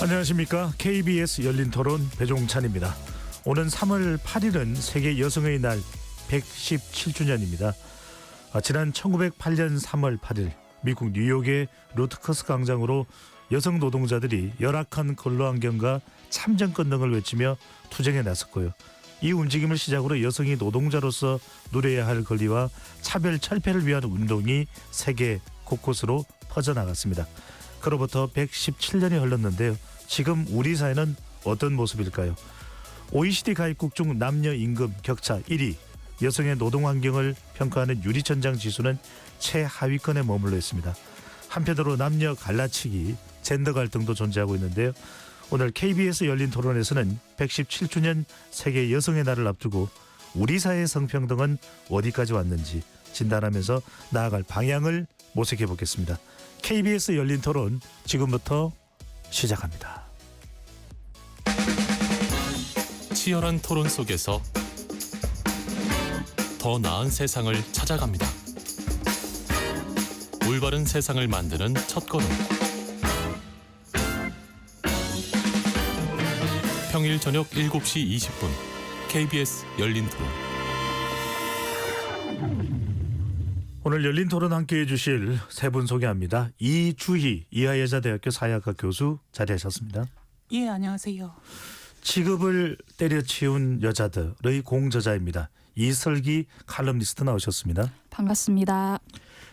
안녕하십니까. KBS 열린토론 배종찬입니다. 오는 3월 8일은 세계 여성의 날 117주년입니다. 지난 1908년 3월 8일 미국 뉴욕의 루트커스 광장으로 여성 노동자들이 열악한 근로환경과 참정권 등을 외치며 투쟁에 나섰고요. 이 움직임을 시작으로 여성이 노동자로서 누려야 할 권리와 차별 철폐를 위한 운동이 세계 곳곳으로 퍼져나갔습니다. 그로부터 117년이 흘렀는데요. 지금 우리 사회는 어떤 모습일까요? OECD 가입국 중 남녀 임금 격차 1위, 여성의 노동 환경을 평가하는 유리천장 지수는 최하위권에 머물러 있습니다. 한편으로 남녀 갈라치기, 젠더 갈등도 존재하고 있는데요. 오늘 KBS 열린 토론에서는 117주년 세계 여성의 날을 앞두고 우리 사회의 성평등은 어디까지 왔는지 진단하면서 나아갈 방향을 모색해 보겠습니다. KBS 열린 토론 지금부터 시작합니다. 치열한 토론 속에서 더 나은 세상을 찾아갑니다. 올바른 세상을 만드는 첫걸음. 평일 저녁 7시 20분 KBS 열린 토론. 오늘 열린 토론 함께해 주실 세 분 소개합니다. 이주희 이하여자대학교 사회학과 교수 자리하셨습니다. 예, 안녕하세요. 직업을 때려치운 여자들의 공저자입니다. 이설기 칼럼니스트 나오셨습니다. 반갑습니다.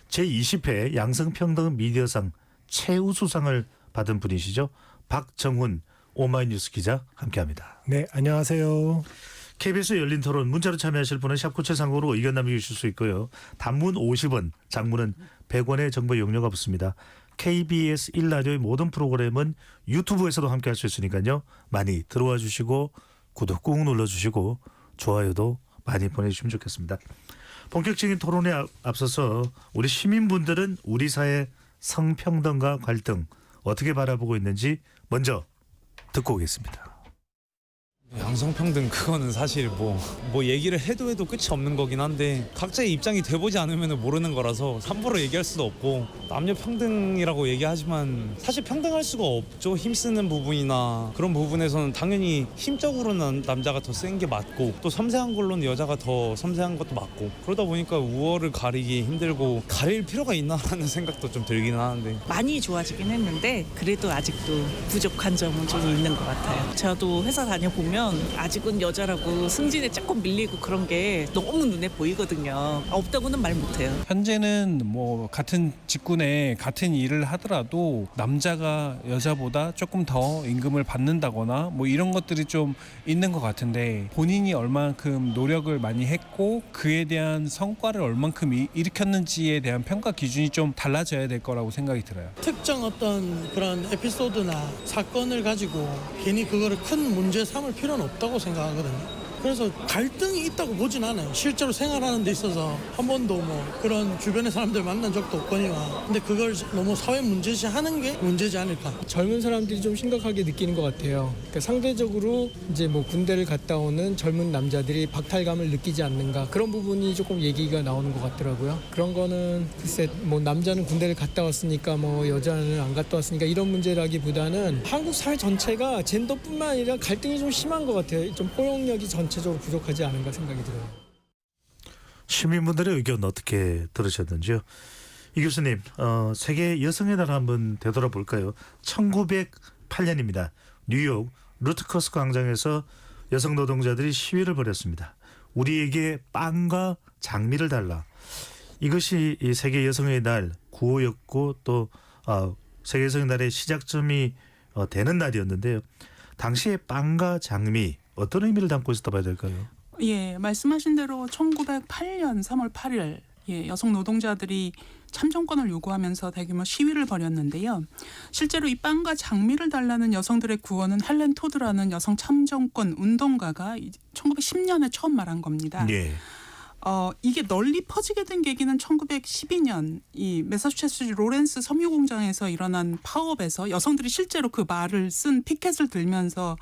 제20회 양성평등 미디어상 최우수상을 받은 분이시죠. 박정훈 오마이뉴스 기자 함께합니다. 네, 안녕하세요. KBS 열린 토론 문자로 참여하실 분은 샵9730으로 의견 남겨주실 수 있고요. 단문 50원, 장문은 100원의 정보 용료가 붙습니다. KBS 1라디오의 모든 프로그램은 유튜브에서도 함께할 수 있으니까요. 많이 들어와 주시고 구독 꾹 눌러주시고 좋아요도 많이 보내주시면 좋겠습니다. 본격적인 토론에 앞서서 우리 시민분들은 우리 사회 성평등과 갈등 어떻게 바라보고 있는지 먼저 듣고 오겠습니다. 양성평등 그거는 사실 뭐 얘기를 해도 끝이 없는 거긴 한데 각자의 입장이 돼보지 않으면 모르는 거라서 함부로 얘기할 수도 없고, 남녀 평등이라고 얘기하지만 사실 평등할 수가 없죠. 힘쓰는 부분이나 그런 부분에서는 당연히 힘적으로는 남자가 더 센 게 맞고, 또 섬세한 걸로는 여자가 더 섬세한 것도 맞고, 그러다 보니까 우월을 가리기 힘들고 가릴 필요가 있나라는 생각도 좀 들긴 하는데, 많이 좋아지긴 했는데 그래도 아직도 부족한 점은 좀 있는 것 같아요. 저도 회사 다녀보면 아직은 여자라고 승진에 조금 밀리고 그런 게 너무 눈에 보이거든요. 없다고는 말 못해요. 현재는 뭐 같은 직군에 같은 일을 하더라도 남자가 여자보다 조금 더 임금을 받는다거나 뭐 이런 것들이 좀 있는 것 같은데, 본인이 얼만큼 노력을 많이 했고 그에 대한 성과를 얼만큼 일으켰는지에 대한 평가 기준이 좀 달라져야 될 거라고 생각이 들어요. 특정 어떤 그런 에피소드나 사건을 가지고 괜히 그거를 큰 문제 삼을 필요는 없다고 생각하거든요. 그래서 갈등이 있다고 보진 않아요. 실제로 생활하는 데 있어서 한 번도 뭐 그런 주변의 사람들 만난 적도 없거니와. 근데 그걸 너무 사회 문제시 하는 게 문제지 않을까. 젊은 사람들이 좀 심각하게 느끼는 것 같아요. 그러니까 상대적으로 이제 뭐 군대를 갔다 오는 젊은 남자들이 박탈감을 느끼지 않는가, 그런 부분이 조금 얘기가 나오는 것 같더라고요. 그런 거는 글쎄 뭐 남자는 군대를 갔다 왔으니까 뭐 여자는 안 갔다 왔으니까 이런 문제라기보다는 한국 사회 전체가 젠더뿐만 아니라 갈등이 좀 심한 것 같아요. 좀 포용력이 전체적으로 부족하지 않은가 생각이 들어요. 시민분들의 의견 어떻게 들으셨는지요? 이 교수님, 세계 여성의 날 한번 되돌아볼까요? 1908년입니다. 뉴욕 루트커스 광장에서 여성 노동자들이 시위를 벌였습니다. 우리에게 빵과 장미를 달라. 이것이 이 세계 여성의 날 구호였고, 또 세계 여성의 날의 시작점이 되는 날이었는데요. 당시에 빵과 장미 어떤 의미를 담고 있었다 봐야 될까요? 예, 말씀하신 대로 1908년 3월 8일 여성 노동자들이 참정권을 요구하면서 대규모 시위를 벌였는데요. 실제로 이 빵과 장미를 달라는 여성들의 구호는 헬렌 토드라는 여성 참정권 운동가가 1910년에 처음 말한 겁니다. 예. 이게 널리 퍼지게 된 계기는 1912년 이 매사추세츠 로렌스 섬유 공장에서 일어난 파업에서 여성들이 실제로 그 말을 쓴 피켓을 들면서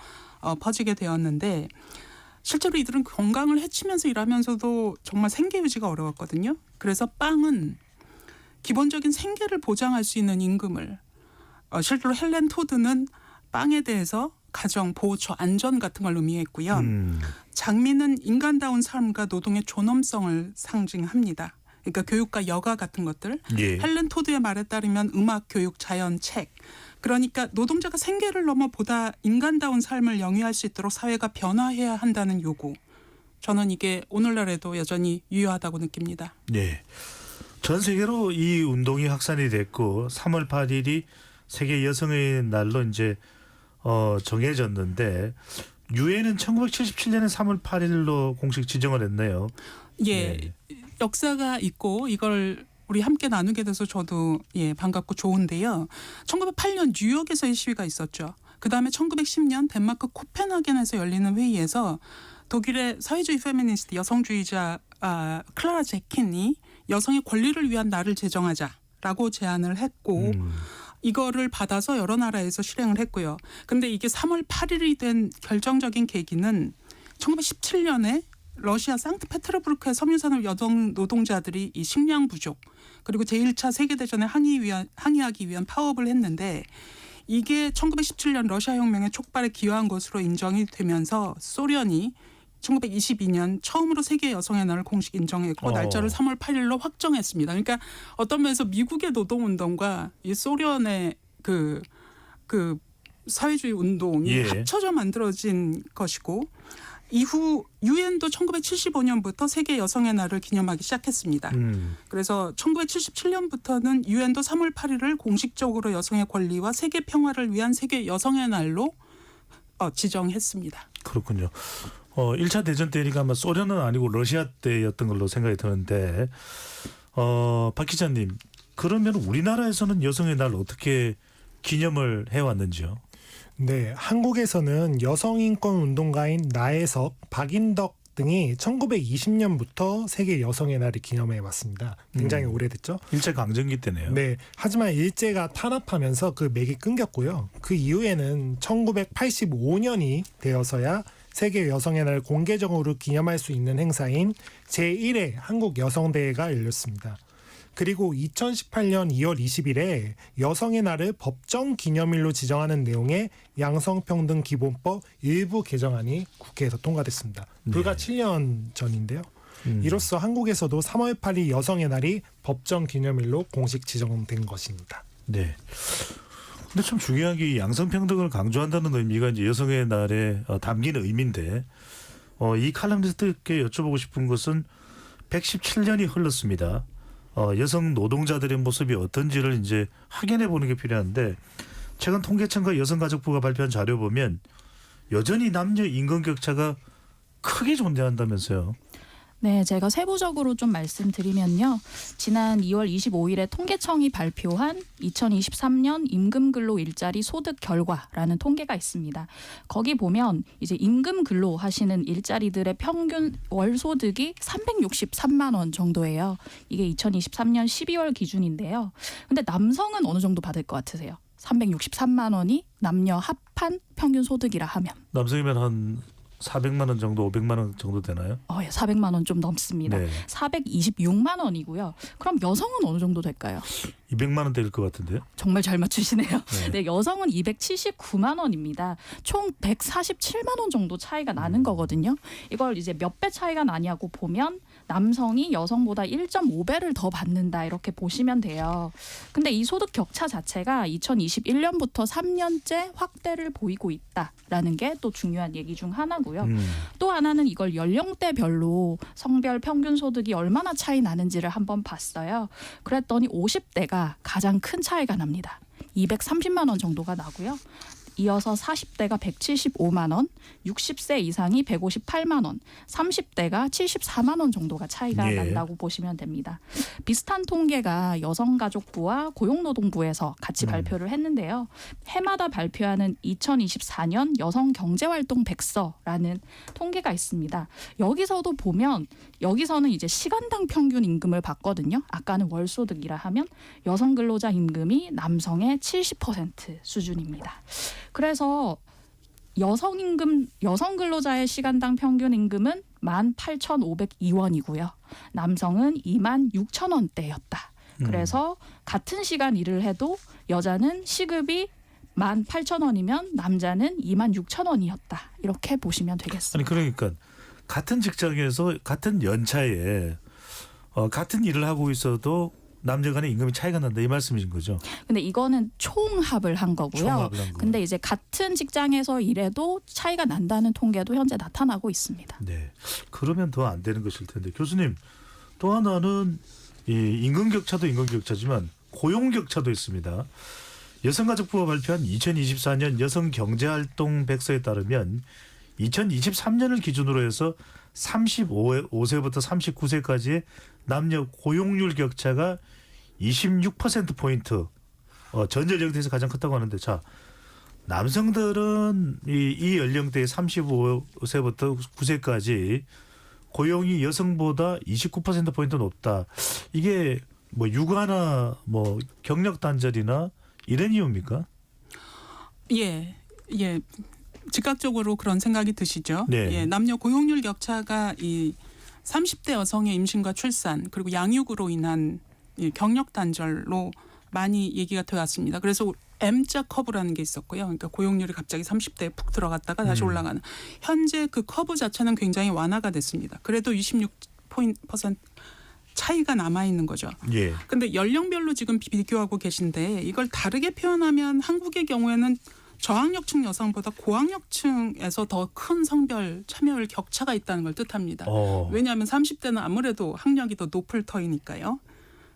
퍼지게 되었는데, 실제로 이들은 건강을 해치면서 일하면서도 정말 생계 유지가 어려웠거든요. 그래서 빵은 기본적인 생계를 보장할 수 있는 임금을, 실제로 헬렌 토드는 빵에 대해서 가정, 보호처, 안전 같은 걸 의미했고요. 음. 장미는 인간다운 삶과 노동의 존엄성을 상징합니다. 그러니까 교육과 여가 같은 것들. 예. 헬렌 토드의 말에 따르면 음악, 교육, 자연, 책. 그러니까 노동자가 생계를 넘어 보다 인간다운 삶을 영위할 수 있도록 사회가 변화해야 한다는 요구. 저는 이게 오늘날에도 여전히 유효하다고 느낍니다. 예. 전 세계로 이 운동이 확산이 됐고 3월 8일이 세계 여성의 날로 이제 정해졌는데 유엔은 1977년에 3월 8일로 공식 지정을 했네요. 예. 네. 역사가 있고 이걸 우리 함께 나누게 돼서 저도 반갑고 좋은데요. 1908년 뉴욕에서의 시위가 있었죠. 그다음에 1910년 덴마크 코펜하겐에서 열리는 회의에서 독일의 사회주의 페미니스트 여성주의자 클라라 제킨이 여성의 권리를 위한 날을 제정하자라고 제안을 했고 이거를 받아서 여러 나라에서 실행을 했고요. 근데 이게 3월 8일이 된 결정적인 계기는 1917년에 러시아 상트페테르부르크의 섬유산업 여성 노동자들이 이 식량 부족 그리고 제1차 세계대전에 항의하기 위한 파업을 했는데 이게 1917년 러시아 혁명의 촉발에 기여한 것으로 인정이 되면서 소련이 1922년 처음으로 세계 여성의 날을 공식 인정했고 날짜를 3월 8일로 확정했습니다. 그러니까 어떤 면에서 미국의 노동운동과 이 소련의 그 사회주의 운동이 합쳐져 만들어진 것이고 이후 유엔도 1975년부터 세계 여성의 날을 기념하기 시작했습니다. 그래서 1977년부터는 유엔도 3월 8일을 공식적으로 여성의 권리와 세계 평화를 위한 세계 여성의 날로 지정했습니다. 그렇군요. 1차 대전 때니까 아마 소련은 아니고 러시아 때였던 걸로 생각이 드는데 박 기자님 그러면 우리나라에서는 여성의 날 어떻게 기념을 해왔는지요? 네, 한국에서는 여성인권 운동가인 나혜석, 박인덕 등이 1920년부터 세계 여성의 날을 기념해 왔습니다. 굉장히 오래됐죠. 일제 강점기 때네요. 네, 하지만 일제가 탄압하면서 그 맥이 끊겼고요. 그 이후에는 1985년이 되어서야 세계 여성의 날 공개적으로 기념할 수 있는 행사인 제1회 한국 여성대회가 열렸습니다. 그리고 2018년 2월 20일에 여성의 날을 법정 기념일로 지정하는 내용의 양성평등 기본법 일부 개정안이 국회에서 통과됐습니다. 불과 7년 전인데요. 이로써 한국에서도 3월 8일 여성의 날이 법정 기념일로 공식 지정된 것입니다. 네. 근데 참 중요한 게 양성평등을 강조한다는 의미가 이제 여성의 날에 담긴 의미인데 이 칼럼니스트께 여쭤보고 싶은 것은 117년이 흘렀습니다. 여성 노동자들의 모습이 어떤지를 이제 확인해 보는 게 필요한데 최근 통계청과 여성가족부가 발표한 자료 보면 여전히 남녀 임금 격차가 크게 존재한다면서요. 네, 제가 세부적으로 좀 말씀드리면요. 지난 2월 25일에 통계청이 발표한 2023년 임금근로 일자리 소득 결과라는 통계가 있습니다. 거기 보면 이제 임금근로 하시는 일자리들의 평균 월 소득이 363만 원 정도예요. 이게 2023년 12월 기준인데요. 근데 남성은 어느 정도 받을 것 같으세요? 363만 원이 남녀 합한 평균 소득이라 하면. 남성이면 한 400만 원 정도, 500만 원 정도 되나요? 400만 원 좀 넘습니다. 네. 426만 원이고요. 그럼 여성은 어느 정도 될까요? 200만 원 될 것 같은데요. 정말 잘 맞추시네요. 네. 네, 여성은 279만 원입니다. 총 147만 원 정도 차이가 나는 거거든요. 이걸 이제 몇 배 차이가 나냐고 보면 남성이 여성보다 1.5배를 더 받는다 이렇게 보시면 돼요. 근데 이 소득 격차 자체가 2021년부터 3년째 확대를 보이고 있다라는 게 또 중요한 얘기 중 하나고요. 또 하나는 이걸 연령대별로 성별 평균 소득이 얼마나 차이 나는지를 한번 봤어요. 그랬더니 50대가 가장 큰 차이가 납니다. 230만 원 정도가 나고요. 이어서 40대가 175만 원, 60세 이상이 158만 원, 30대가 74만 원 정도가 차이가 난다고 보시면 됩니다. 비슷한 통계가 여성가족부와 고용노동부에서 같이 발표를 했는데요. 해마다 발표하는 2024년 여성경제활동 백서라는 통계가 있습니다. 여기서도 보면 여기서는 이제 시간당 평균 임금을 봤거든요. 아까는 월소득이라 하면 여성 근로자 임금이 남성의 70% 수준입니다. 그래서 여성 근로자의 시간당 평균 임금은 18,502원이고요. 남성은 26,000원대였다. 그래서 같은 시간 일을 해도 여자는 시급이 18,000원이면 남자는 26,000원이었다. 이렇게 보시면 아니 되겠습니다. 그러니까 같은 직장에서 같은 연차에 같은 일을 하고 있어도 남녀 간의 임금이 차이가 난다 이 말씀이신 거죠? 근데 이거는 총합을 한 거고요. 총합을 한 거. 근데 이제 같은 직장에서 일해도 차이가 난다는 통계도 현재 나타나고 있습니다. 네. 그러면 더 안 되는 것일 텐데 교수님 또 하나는 이 임금 격차도 임금 격차지만 고용 격차도 있습니다. 여성가족부가 발표한 2024년 여성 경제활동 백서에 따르면 2023년을 기준으로 해서 35세부터 39세까지의 남녀 고용률 격차가 26%포인트 전 연령대에서 가장 컸다고 하는데 자 남성들은 이 연령대 35세부터 9세까지 고용이 여성보다 29%포인트 높다. 이게 뭐 육아나 뭐 경력 단절이나 이런 이유입니까? 예. 즉각적으로 그런 생각이 드시죠. 네. 예, 남녀 고용률 격차가 이 30대 여성의 임신과 출산 그리고 양육으로 인한 이 경력 단절로 많이 얘기가 되었습니다. 그래서 M자 커브라는 게 있었고요. 그러니까 고용률이 갑자기 30대에 푹 들어갔다가 다시 올라가는. 현재 그 커브 자체는 굉장히 완화가 됐습니다. 그래도 26% 차이가 남아 있는 거죠. 예. 근데 연령별로 지금 비교하고 계신데 이걸 다르게 표현하면 한국의 경우에는 저학력층 여성보다 고학력층에서 더 큰 성별 참여율 격차가 있다는 걸 뜻합니다. 왜냐하면 30대는 아무래도 학력이 더 높을 터이니까요.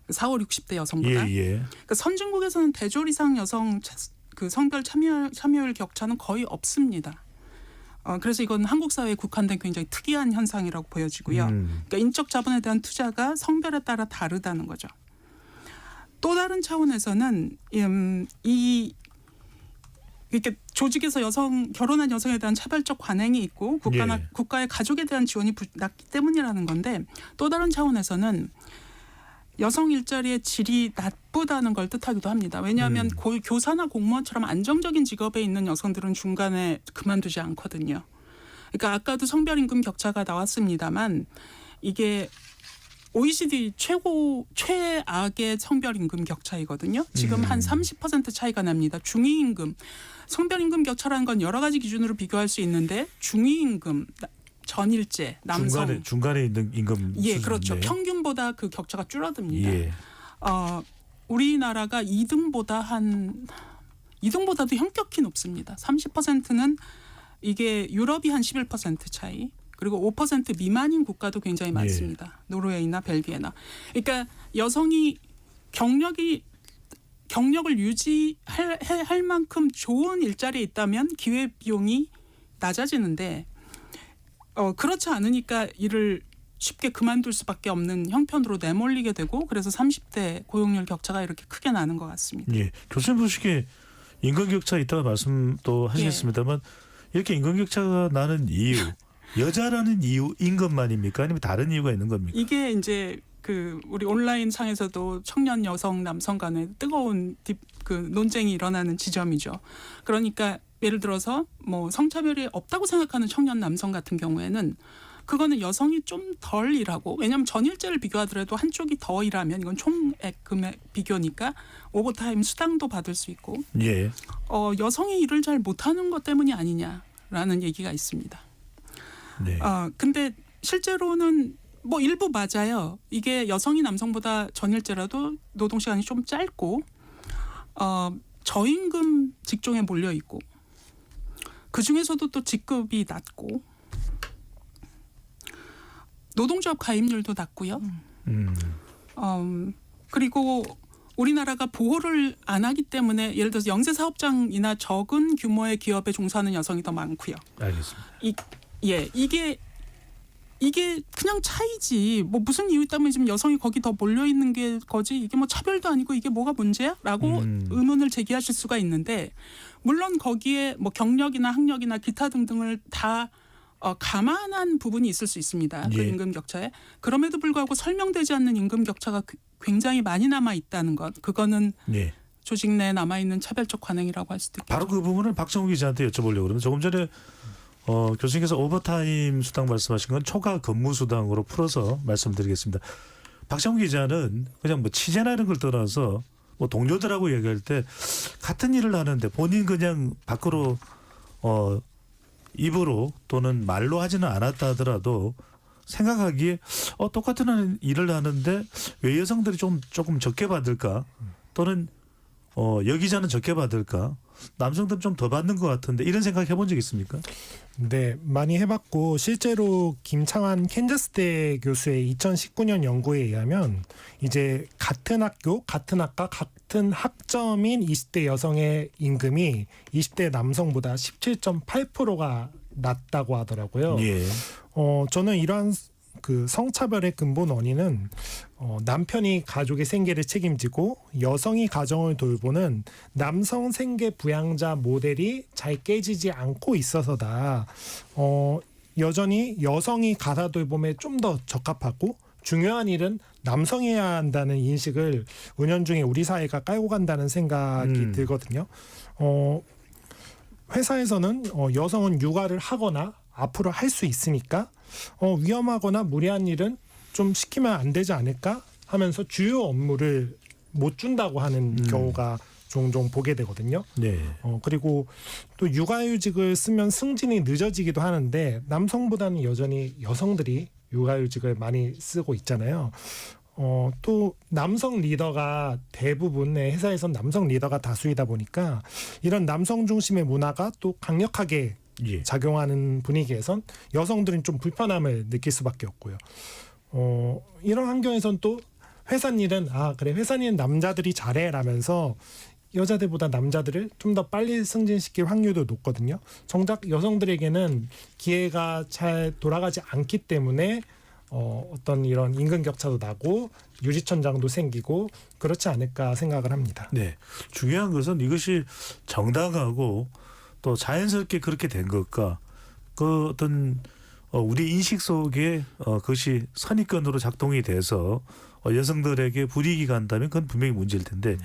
40, 60대 여성보다. 예. 그러니까 선진국에서는 대졸 이상 여성 그 성별 참여율 격차는 거의 없습니다. 그래서 이건 한국 사회에 국한된 굉장히 특이한 현상이라고 보여지고요. 그러니까 인적 자본에 대한 투자가 성별에 따라 다르다는 거죠. 또 다른 차원에서는 이렇게 조직에서 결혼한 여성에 대한 차별적 관행이 있고 국가의 가족에 대한 지원이 낮기 때문이라는 건데 또 다른 차원에서는 여성 일자리의 질이 나쁘다는 걸 뜻하기도 합니다. 왜냐하면 교사나 공무원처럼 안정적인 직업에 있는 여성들은 중간에 그만두지 않거든요. 그러니까 아까도 성별 임금 격차가 나왔습니다만 이게 OECD 최악의 성별 임금 격차이거든요. 지금 한 30% 차이가 납니다. 중위임금, 성별 임금 격차라는 건 여러 가지 기준으로 비교할 수 있는데 중위임금, 전일제, 남성 중간에 있는 임금 예, 수준. 그렇죠. 네. 평균보다 그 격차가 줄어듭니다. 예. 우리나라가 2등보다도 현격히 높습니다. 30%는 이게 유럽이 한 11% 차이. 그리고 5% 미만인 국가도 굉장히 많습니다. 노르웨이나 벨기에나. 그러니까 여성이 경력을 유지할 만큼 좋은 일자리에 있다면 기회 비용이 낮아지는데 그렇지 않으니까 일을 쉽게 그만둘 수밖에 없는 형편으로 내몰리게 되고 그래서 30대 고용률 격차가 이렇게 크게 나는 것 같습니다. 예. 교수님 보시기에 임금 격차 있다가 말씀도 하시겠습니다만 이렇게 임금 격차가 나는 이유 여자라는 이유 임금만입니까? 아니면 다른 이유가 있는 겁니까? 이게 이제 그 우리 온라인 상에서도 청년 여성 남성 간의 뜨거운 그 논쟁이 일어나는 지점이죠. 그러니까 예를 들어서 뭐 성차별이 없다고 생각하는 청년 남성 같은 경우에는 그거는 여성이 좀 덜 일하고 왜냐하면 전일제를 비교하더라도 한쪽이 더 일하면 이건 총액 금액 비교니까 오버타임 수당도 받을 수 있고 예. 여성이 일을 잘 못하는 것 때문이 아니냐라는 얘기가 있습니다. 네. 근데 실제로는 뭐 일부 맞아요. 이게 여성이 남성보다 전일제라도 노동 시간이 좀 짧고 저임금 직종에 몰려 있고 그 중에서도 또 직급이 낮고 노동조합 가입률도 낮고요. 그리고 우리나라가 보호를 안 하기 때문에 예를 들어서 영세 사업장이나 적은 규모의 기업에 종사하는 여성이 더 많고요. 알겠습니다. 이게 그냥 차이지 뭐 무슨 이유 때문에 지금 여성이 거기 더 몰려 있는 게 거지 이게 뭐 차별도 아니고 이게 뭐가 문제야?라고 의문을 제기하실 수가 있는데 물론 거기에 뭐 경력이나 학력이나 기타 등등을 다 감안한 부분이 있을 수 있습니다. 그 임금 격차에 그럼에도 불구하고 설명되지 않는 임금 격차가 굉장히 많이 남아 있다는 것 그거는 조직 내에 남아 있는 차별적 관행이라고 할 수도 있겠죠. 바로 그 부분을 박정우 기자한테 여쭤보려고 그러면 조금 전에 교수님께서 오버타임 수당 말씀하신 건 초과 근무 수당으로 풀어서 말씀드리겠습니다. 박정우 기자는 그냥 뭐 취재나 이런 걸 떠나서 뭐 동료들하고 얘기할 때 같은 일을 하는데 본인 그냥 밖으로 입으로 또는 말로 하지는 않았다 하더라도 생각하기에 똑같은 일을 하는데 왜 여성들이 조금 적게 받을까 또는 여기자는 적게 받을까 남성들은 좀 더 받는 것 같은데 이런 생각 해본 적 있습니까? 네, 많이 해봤고 실제로 김창환 캔자스대 교수의 2019년 연구에 의하면 이제 같은 학교, 같은 학과, 같은 학점인 20대 여성의 임금이 20대 남성보다 17.8%가 낮다고 하더라고요. 예. 저는 이러한 그 성차별의 근본 원인은 남편이 가족의 생계를 책임지고 여성이 가정을 돌보는 남성 생계 부양자 모델이 잘 깨지지 않고 있어서다. 여전히 여성이 가사 돌봄에 좀 더 적합하고 중요한 일은 남성이 해야 한다는 인식을 은연중에 우리 사회가 깔고 간다는 생각이 들거든요. 회사에서는 여성은 육아를 하거나 앞으로 할 수 있으니까 위험하거나 무리한 일은 좀 시키면 안 되지 않을까 하면서 주요 업무를 못 준다고 하는 경우가 종종 보게 되거든요. 네. 그리고 또 육아휴직을 쓰면 승진이 늦어지기도 하는데 남성보다는 여전히 여성들이 육아휴직을 많이 쓰고 있잖아요. 또 남성 리더가 대부분의 회사에선 남성 리더가 다수이다 보니까 이런 남성 중심의 문화가 또 강력하게 예. 작용하는 분위기에선 여성들은 좀 불편함을 느낄 수밖에 없고요. 이런 환경에선 또 회사 일은 그래 회사 일은 남자들이 잘해라면서 여자들보다 남자들을 좀 더 빨리 승진시킬 확률도 높거든요. 정작 여성들에게는 기회가 잘 돌아가지 않기 때문에 어떤 이런 임금 격차도 나고 유리천장도 생기고 그렇지 않을까 생각을 합니다. 네. 중요한 것은 이것이 정당하고 또 자연스럽게 그렇게 된 것과 그 어떤 우리 인식 속에 그것이 선입견으로 작동이 돼서 여성들에게 불이익이 간다면 그건 분명히 문제일 텐데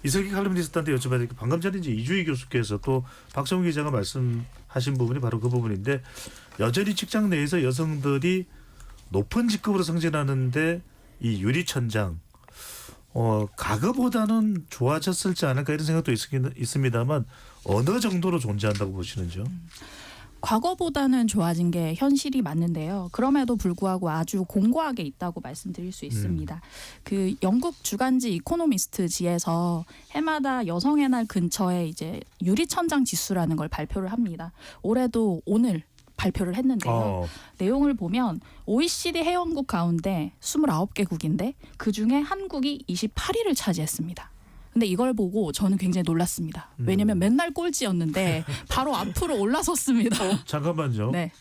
이석기 칼럼니스트한테 여쭤봐야 될 게 방금 전에 이제 이주희 교수께서 또 박성훈 기자가 말씀하신 부분이 바로 그 부분인데 여전히 직장 내에서 여성들이 높은 직급으로 승진하는데 이 유리천장 과거보다는 좋아졌을지 않을까 이런 생각도 있습니다만 어느 정도로 존재한다고 보시는지요? 과거보다는 좋아진 게 현실이 맞는데요. 그럼에도 불구하고 아주 공고하게 있다고 말씀드릴 수 있습니다. 그 영국 주간지 이코노미스트지에서 해마다 여성의 날 근처에 이제 유리천장 지수라는 걸 발표를 합니다. 올해도 오늘 발표를 했는데요. 내용을 보면 OECD 회원국 가운데 29개국인데 그중에 한국이 28위를 차지했습니다. 근데 이걸 보고 저는 굉장히 놀랐습니다. 왜냐하면 맨날 꼴찌였는데 바로 앞으로 올라섰습니다. 잠깐만요. 네.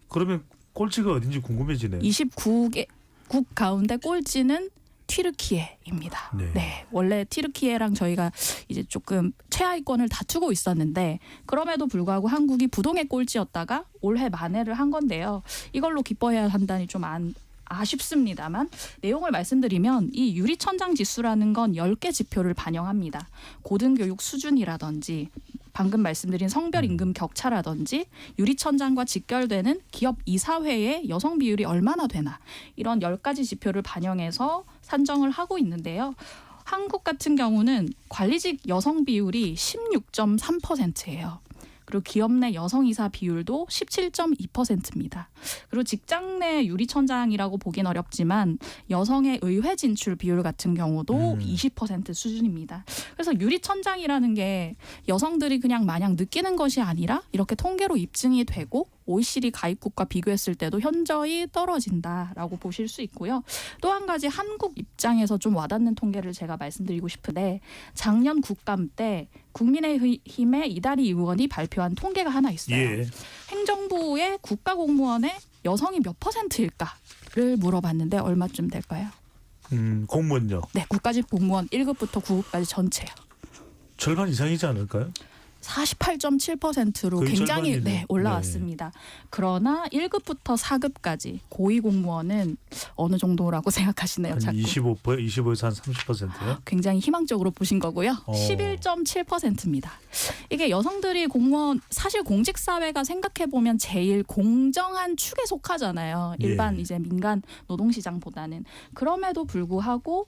그러면 꼴찌가 어딘지 궁금해지네요. 29개국 가운데 꼴찌는 튀르키예입니다. 네. 원래 튀르키예랑 저희가 이제 조금 최하위권을 다투고 있었는데 그럼에도 불구하고 한국이 부동의 꼴찌였다가 올해 만회를 한 건데요. 이걸로 기뻐해야 한다니 좀 아쉽습니다만 내용을 말씀드리면 이 유리천장 지수라는 건 10개 지표를 반영합니다. 고등교육 수준이라든지 방금 말씀드린 성별 임금 격차라든지 유리천장과 직결되는 기업 이사회의 여성 비율이 얼마나 되나 이런 10가지 지표를 반영해서 산정을 하고 있는데요. 한국 같은 경우는 관리직 여성 비율이 16.3%예요. 그리고 기업 내 여성 이사 비율도 17.2%입니다. 그리고 직장 내 유리천장이라고 보긴 어렵지만 여성의 의회 진출 비율 같은 경우도 20% 수준입니다. 그래서 유리천장이라는 게 여성들이 그냥 마냥 느끼는 것이 아니라 이렇게 통계로 입증이 되고 OECD 가입국과 비교했을 때도 현저히 떨어진다라고 보실 수 있고요. 또 한 가지 한국 입장에서 좀 와닿는 통계를 제가 말씀드리고 싶은데 작년 국감 때 국민의힘의 이다리 의원이 발표한 통계가 하나 있어요. 예. 행정부의 국가공무원의 여성이 몇 %일까를 물어봤는데 얼마쯤 될까요? 공무원요. 네, 국가직 공무원 1급부터 9급까지 전체요. 절반 이상이지 않을까요? 48.7%로 거의 굉장히 절반이네요. 올라왔습니다. 그러나 1급부터 4급까지 고위공무원은 어느 정도라고 생각하시나요? 한 자꾸. 25에서 한 30%요? 굉장히 희망적으로 보신 거고요. 11.7%입니다. 이게 여성들이 공무원 사실 공직사회가 생각해보면 제일 공정한 축에 속하잖아요. 일반 예. 이제 민간 노동시장보다는. 그럼에도 불구하고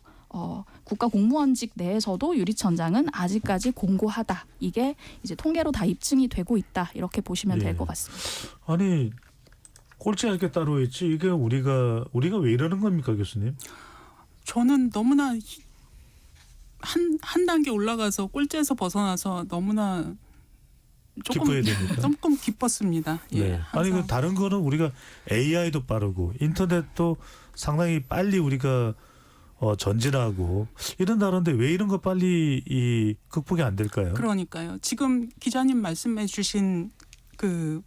국가 공무원직 내에서도 유리천장은 아직까지 공고하다. 이게 이제 통계로 다 입증이 되고 있다. 이렇게 보시면 될 것 같습니다. 아니 꼴찌할 게 따로 있지 이게 우리가 왜 이러는 겁니까 교수님? 저는 너무나 한 단계 올라가서 꼴찌에서 벗어나서 너무나 기뻐야 됩니까? 조금 기뻤습니다. 예, 네. 아니 그 다른 거는 우리가 AI도 빠르고 인터넷도 상당히 빨리 우리가 전진하고 이런 다른데 왜 이런 거 빨리 극복이 안 될까요? 그러니까요. 지금 기자님 말씀해주신 그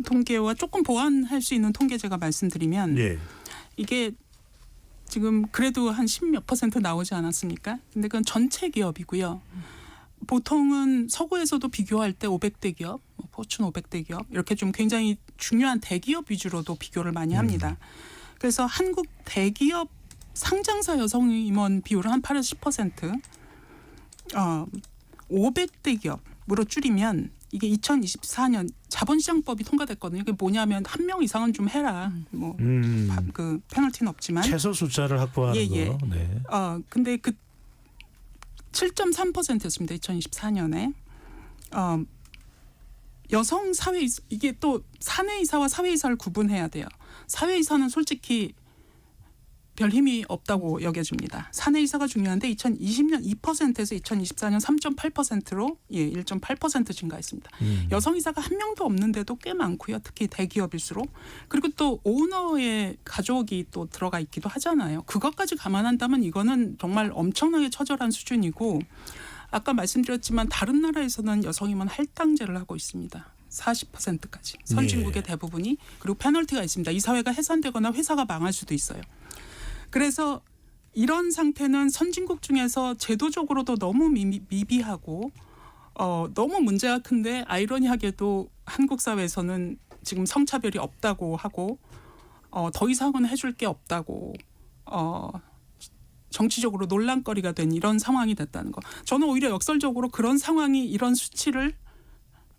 통계와 조금 보완할 수 있는 통계 제가 말씀드리면 예. 이게 지금 그래도 한 10몇 % 나오지 않았습니까? 근데 그건 전체 기업이고요. 보통은 서구에서도 비교할 때 500대 기업, 포춘 500대 기업 이렇게 좀 굉장히 중요한 대기업 위주로도 비교를 많이 합니다. 그래서 한국 대기업 상장사 여성 임원 비율은 한 8에서 10%, 500대 기업으로 줄이면 이게 2024년 자본시장법이 통과됐거든요. 이게 뭐냐면 한 명 이상은 좀 해라. 그 페널티는 없지만 최소 숫자를 확보하는 예. 거. 네. 근데 그 7.3%였습니다. 2024년에 여성 사회 이게 또 사내이사와 사회이사를 구분해야 돼요. 사회이사는 솔직히 별 힘이 없다고 여겨집니다. 사내이사가 중요한데 2020년 2%에서 2024년 3.8%로 1.8% 증가했습니다. 여성이사가 한 명도 없는데도 꽤 많고요. 특히 대기업일수록. 그리고 또 오너의 가족이 또 들어가 있기도 하잖아요. 그것까지 감안한다면 이거는 정말 엄청나게 처절한 수준이고 아까 말씀드렸지만 다른 나라에서는 여성임원 할당제를 하고 있습니다. 40%까지. 선진국의 대부분이. 그리고 페널티가 있습니다. 이 사회가 해산되거나 회사가 망할 수도 있어요. 그래서 이런 상태는 선진국 중에서 제도적으로도 너무 미비하고 너무 문제가 큰데 아이러니하게도 한국 사회에서는 지금 성차별이 없다고 하고 더 이상은 해줄 게 없다고 정치적으로 논란거리가 된 이런 상황이 됐다는 거. 저는 오히려 역설적으로 그런 상황이 이런 수치를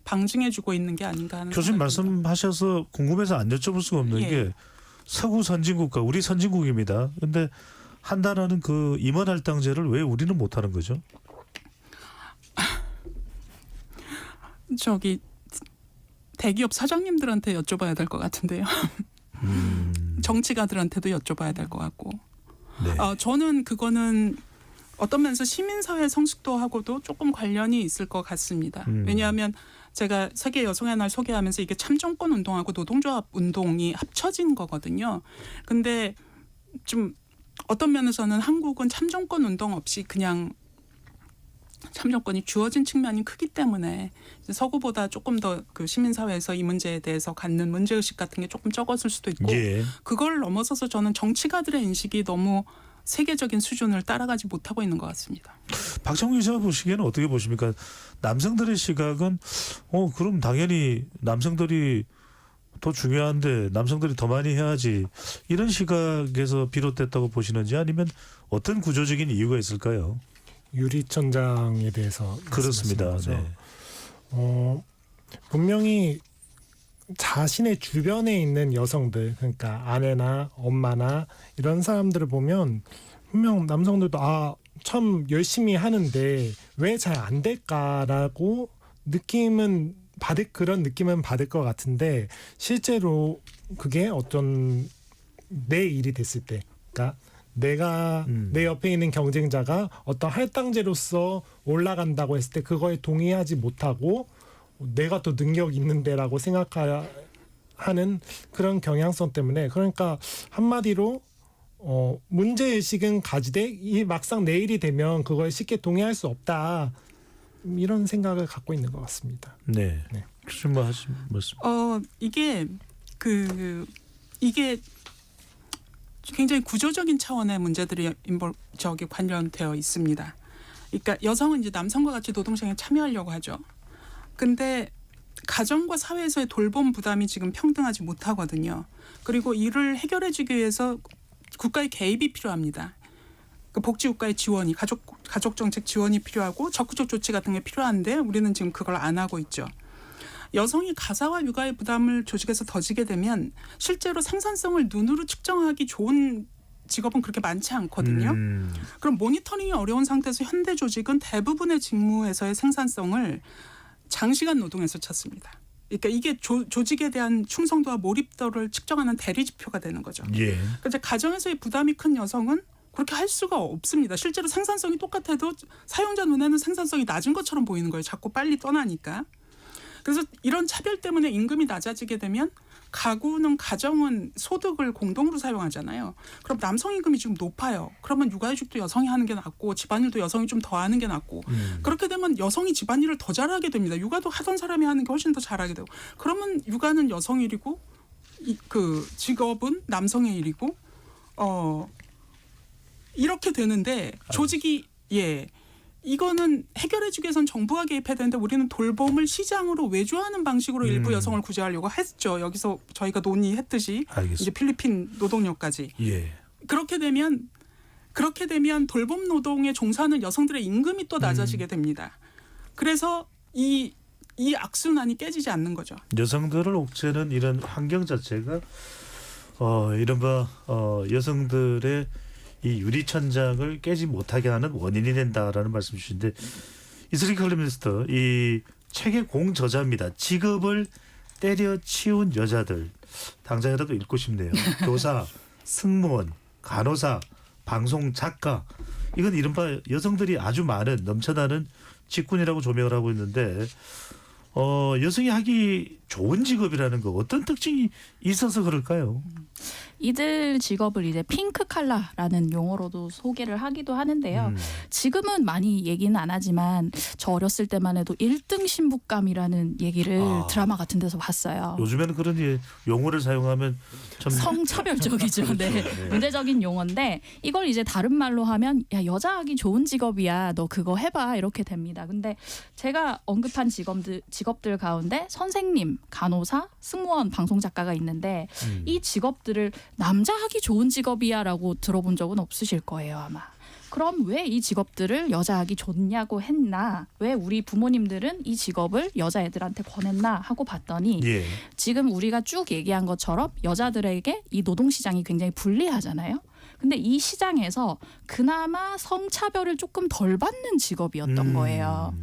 방증해주고 있는 게 아닌가 하는 교수님 생각입니다. 말씀하셔서 궁금해서 안 여쭤볼 수가 없는 게 서구 선진국과 우리 선진국입니다. 그런데 한다라는 그 임원 할당제를 왜 우리는 못하는 거죠? 저기 대기업 사장님들한테 여쭤봐야 될 것 같은데요. 정치가들한테도 여쭤봐야 될 것 같고. 네. 저는 그거는 어떤 면에서 시민사회 성숙도하고도 조금 관련이 있을 것 같습니다. 왜냐하면 제가 세계 여성의 날 소개하면서 이게 참정권 운동하고 노동조합 운동이 합쳐진 거거든요. 근데 좀 어떤 면에서는 한국은 참정권 운동 없이 그냥 참정권이 주어진 측면이 크기 때문에 서구보다 조금 더 그 시민사회에서 이 문제에 대해서 갖는 문제의식 같은 게 조금 적었을 수도 있고 그걸 넘어서서 저는 정치가들의 인식이 너무 세계적인 수준을 따라가지 못하고 있는 것 같습니다. 박정희 기자 보시기에는 어떻게 보십니까? 남성들의 시각은 그럼 당연히 남성들이 더 중요한데 남성들이 더 많이 해야지 이런 시각에서 비롯됐다고 보시는지 아니면 어떤 구조적인 이유가 있을까요? 유리천장에 대해서 그렇습니다. 네. 분명히 자신의 주변에 있는 여성들, 그러니까 아내나 엄마나 이런 사람들을 보면 분명 남성들도 참 열심히 하는데 왜 잘 안 될까라고 그런 느낌은 받을 것 같은데 실제로 그게 어떤 내 일이 됐을 때, 그러니까 내가 내 옆에 있는 경쟁자가 어떤 할당제로서 올라간다고 했을 때 그거에 동의하지 못하고 내가 더 능력 있는데라고 생각하는 그런 경향성 때문에 그러니까 한마디로 문제의식은 가지되 이 막상 내 일이 되면 그거에 쉽게 동의할 수 없다 이런 생각을 갖고 있는 것 같습니다. 네. 네. 무슨 말 하신 말씀? 이게 굉장히 구조적인 차원의 문제들이 관련되어 있습니다. 그러니까 여성은 이제 남성과 같이 노동시장에 참여하려고 하죠. 근데 가정과 사회에서의 돌봄 부담이 지금 평등하지 못하거든요. 그리고 이를 해결해주기 위해서 국가의 개입이 필요합니다. 그 복지국가의 지원이 가족정책 지원이 필요하고 적극적 조치 같은 게 필요한데 우리는 지금 그걸 안 하고 있죠. 여성이 가사와 육아의 부담을 조직에서 더 지게 되면 실제로 생산성을 눈으로 측정하기 좋은 직업은 그렇게 많지 않거든요. 그럼 모니터링이 어려운 상태에서 현대 조직은 대부분의 직무에서의 생산성을 장시간 노동에서 찾습니다. 그러니까 이게 조직에 대한 충성도와 몰입도를 측정하는 대리 지표가 되는 거죠. 예. 그러니까 이제 가정에서의 부담이 큰 여성은 그렇게 할 수가 없습니다. 실제로 생산성이 똑같아도 사용자 눈에는 생산성이 낮은 것처럼 보이는 거예요. 자꾸 빨리 떠나니까. 그래서 이런 차별 때문에 임금이 낮아지게 되면 가구는 가정은 소득을 공동으로 사용하잖아요. 그럼 남성 임금이 지금 높아요. 그러면 육아휴직도 여성이 하는 게 낫고 집안일도 여성이 좀 더 하는 게 낫고 그렇게 되면 여성이 집안일을 더 잘하게 됩니다. 육아도 하던 사람이 하는 게 훨씬 더 잘하게 되고 그러면 육아는 여성 일이고 그 직업은 남성의 일이고 이렇게 되는데 조직이 이거는 해결해주기 위해선 정부가 개입해야 되는데 우리는 돌봄을 시장으로 외주하는 방식으로 일부 여성을 구제하려고 했죠. 여기서 저희가 논의했듯이 알겠습니다. 이제 필리핀 노동력까지. 예. 그렇게 되면 돌봄 노동에 종사하는 여성들의 임금이 또 낮아지게 됩니다. 그래서 이 악순환이 깨지지 않는 거죠. 여성들을 옥죄는 이런 환경 자체가 이른바 여성들의 이 유리천장을 깨지 못하게 하는 원인이 된다라는 말씀 주신데 이슬기 컬럼니스트 이 책의 공저자입니다. 직업을 때려치운 여자들 당장이라도 읽고 싶네요. 교사, 승무원, 간호사, 방송 작가 이건 이른바 여성들이 아주 많은 넘쳐나는 직군이라고 조명을 하고 있는데 여성이 하기 좋은 직업이라는 거 어떤 특징이 있어서 그럴까요? 이들 직업을 이제 핑크 칼라라는 용어로도 소개를 하기도 하는데요. 지금은 많이 얘기는 안 하지만 저 어렸을 때만 해도 1등 신부감이라는 얘기를 드라마 같은 데서 봤어요. 요즘에는 그런 용어를 사용하면 참 성차별적이죠. 네. 네. 문제적인 용어인데 이걸 이제 다른 말로 하면 야 여자 하기 좋은 직업이야. 너 그거 해봐. 이렇게 됩니다. 근데 제가 언급한 직업들 가운데 선생님, 간호사, 승무원, 방송작가가 있는데 이 직업들을 남자 하기 좋은 직업이야라고 들어본 적은 없으실 거예요 아마. 그럼 왜 이 직업들을 여자 하기 좋냐고 했나? 왜 우리 부모님들은 이 직업을 여자애들한테 권했나 하고 봤더니 예. 지금 우리가 쭉 얘기한 것처럼 여자들에게 이 노동시장이 굉장히 불리하잖아요. 근데 이 시장에서 그나마 성차별을 조금 덜 받는 직업이었던 거예요.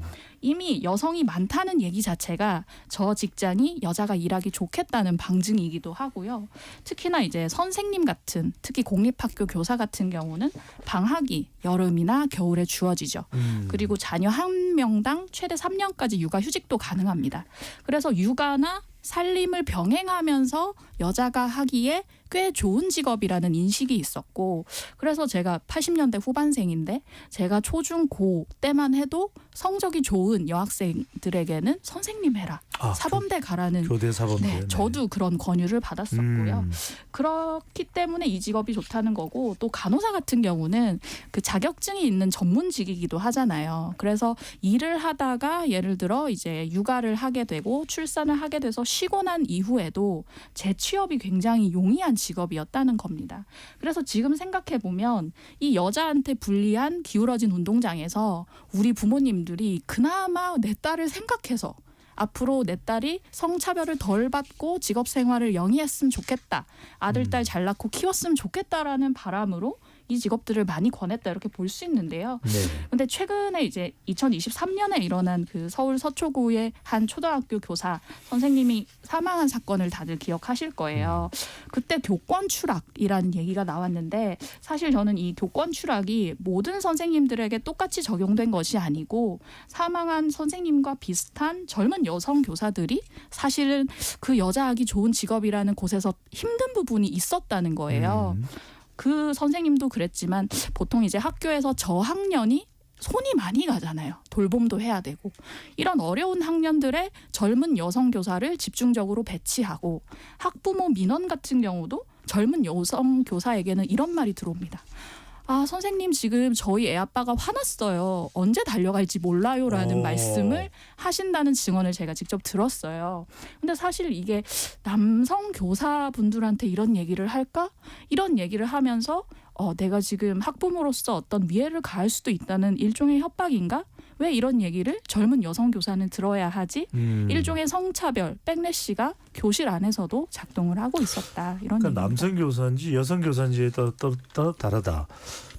이미 여성이 많다는 얘기 자체가 저 직장이 여자가 일하기 좋겠다는 방증이기도 하고요. 특히나 이제 선생님 같은 특히 공립학교 교사 같은 경우는 방학이 여름이나 겨울에 주어지죠. 그리고 자녀 한 명당 최대 3년까지 육아휴직도 가능합니다. 그래서 육아나 살림을 병행하면서 여자가 하기에 꽤 좋은 직업이라는 인식이 있었고 그래서 제가 80년대 후반생인데 제가 초중 고 때만 해도 성적이 좋은 여학생들에게는 선생님 해라. 사범대 가라는 교대 사범대. 네, 저도 그런 권유를 받았었고요. 그렇기 때문에 이 직업이 좋다는 거고 또 간호사 같은 경우는 그 자격증이 있는 전문직이기도 하잖아요. 그래서 일을 하다가 예를 들어 이제 육아를 하게 되고 출산을 하게 돼서 쉬고 난 이후에도 재취업이 굉장히 용이한 직업이었다는 겁니다. 그래서 지금 생각해 보면 이 여자한테 불리한 기울어진 운동장에서 우리 부모님들이 그나마 내 딸을 생각해서 앞으로 내 딸이 성차별을 덜 받고 직업 생활을 영위했으면 좋겠다. 아들, 딸 잘 낳고 키웠으면 좋겠다라는 바람으로 이 직업들을 많이 권했다 이렇게 볼 수 있는데요. 네. 근데 최근에 이제 2023년에 일어난 그 서울 서초구의 한 초등학교 교사 선생님이 사망한 사건을 다들 기억하실 거예요. 그때 교권 추락이라는 얘기가 나왔는데 사실 저는 이 교권 추락이 모든 선생님들에게 똑같이 적용된 것이 아니고 사망한 선생님과 비슷한 젊은 여성 교사들이 사실은 그 여자 하기 좋은 직업이라는 곳에서 힘든 부분이 있었다는 거예요. 그 선생님도 그랬지만 보통 이제 학교에서 저학년이 손이 많이 가잖아요. 돌봄도 해야 되고 이런 어려운 학년들의 젊은 여성 교사를 집중적으로 배치하고 학부모 민원 같은 경우도 젊은 여성 교사에게는 이런 말이 들어옵니다. 아, 선생님 지금 저희 애 아빠가 화났어요. 언제 달려갈지 몰라요라는 말씀을 하신다는 증언을 제가 직접 들었어요. 근데 사실 이게 남성 교사분들한테 이런 얘기를 할까? 이런 얘기를 하면서 내가 지금 학부모로서 어떤 위해를 가할 수도 있다는 일종의 협박인가? 왜 이런 얘기를 젊은 여성 교사는 들어야 하지? 일종의 성차별, 백래시가 교실 안에서도 작동을 하고 있었다. 이런 그러니까 얘기입니다. 남성 교사인지 여성 교사인지에 따라 다르다.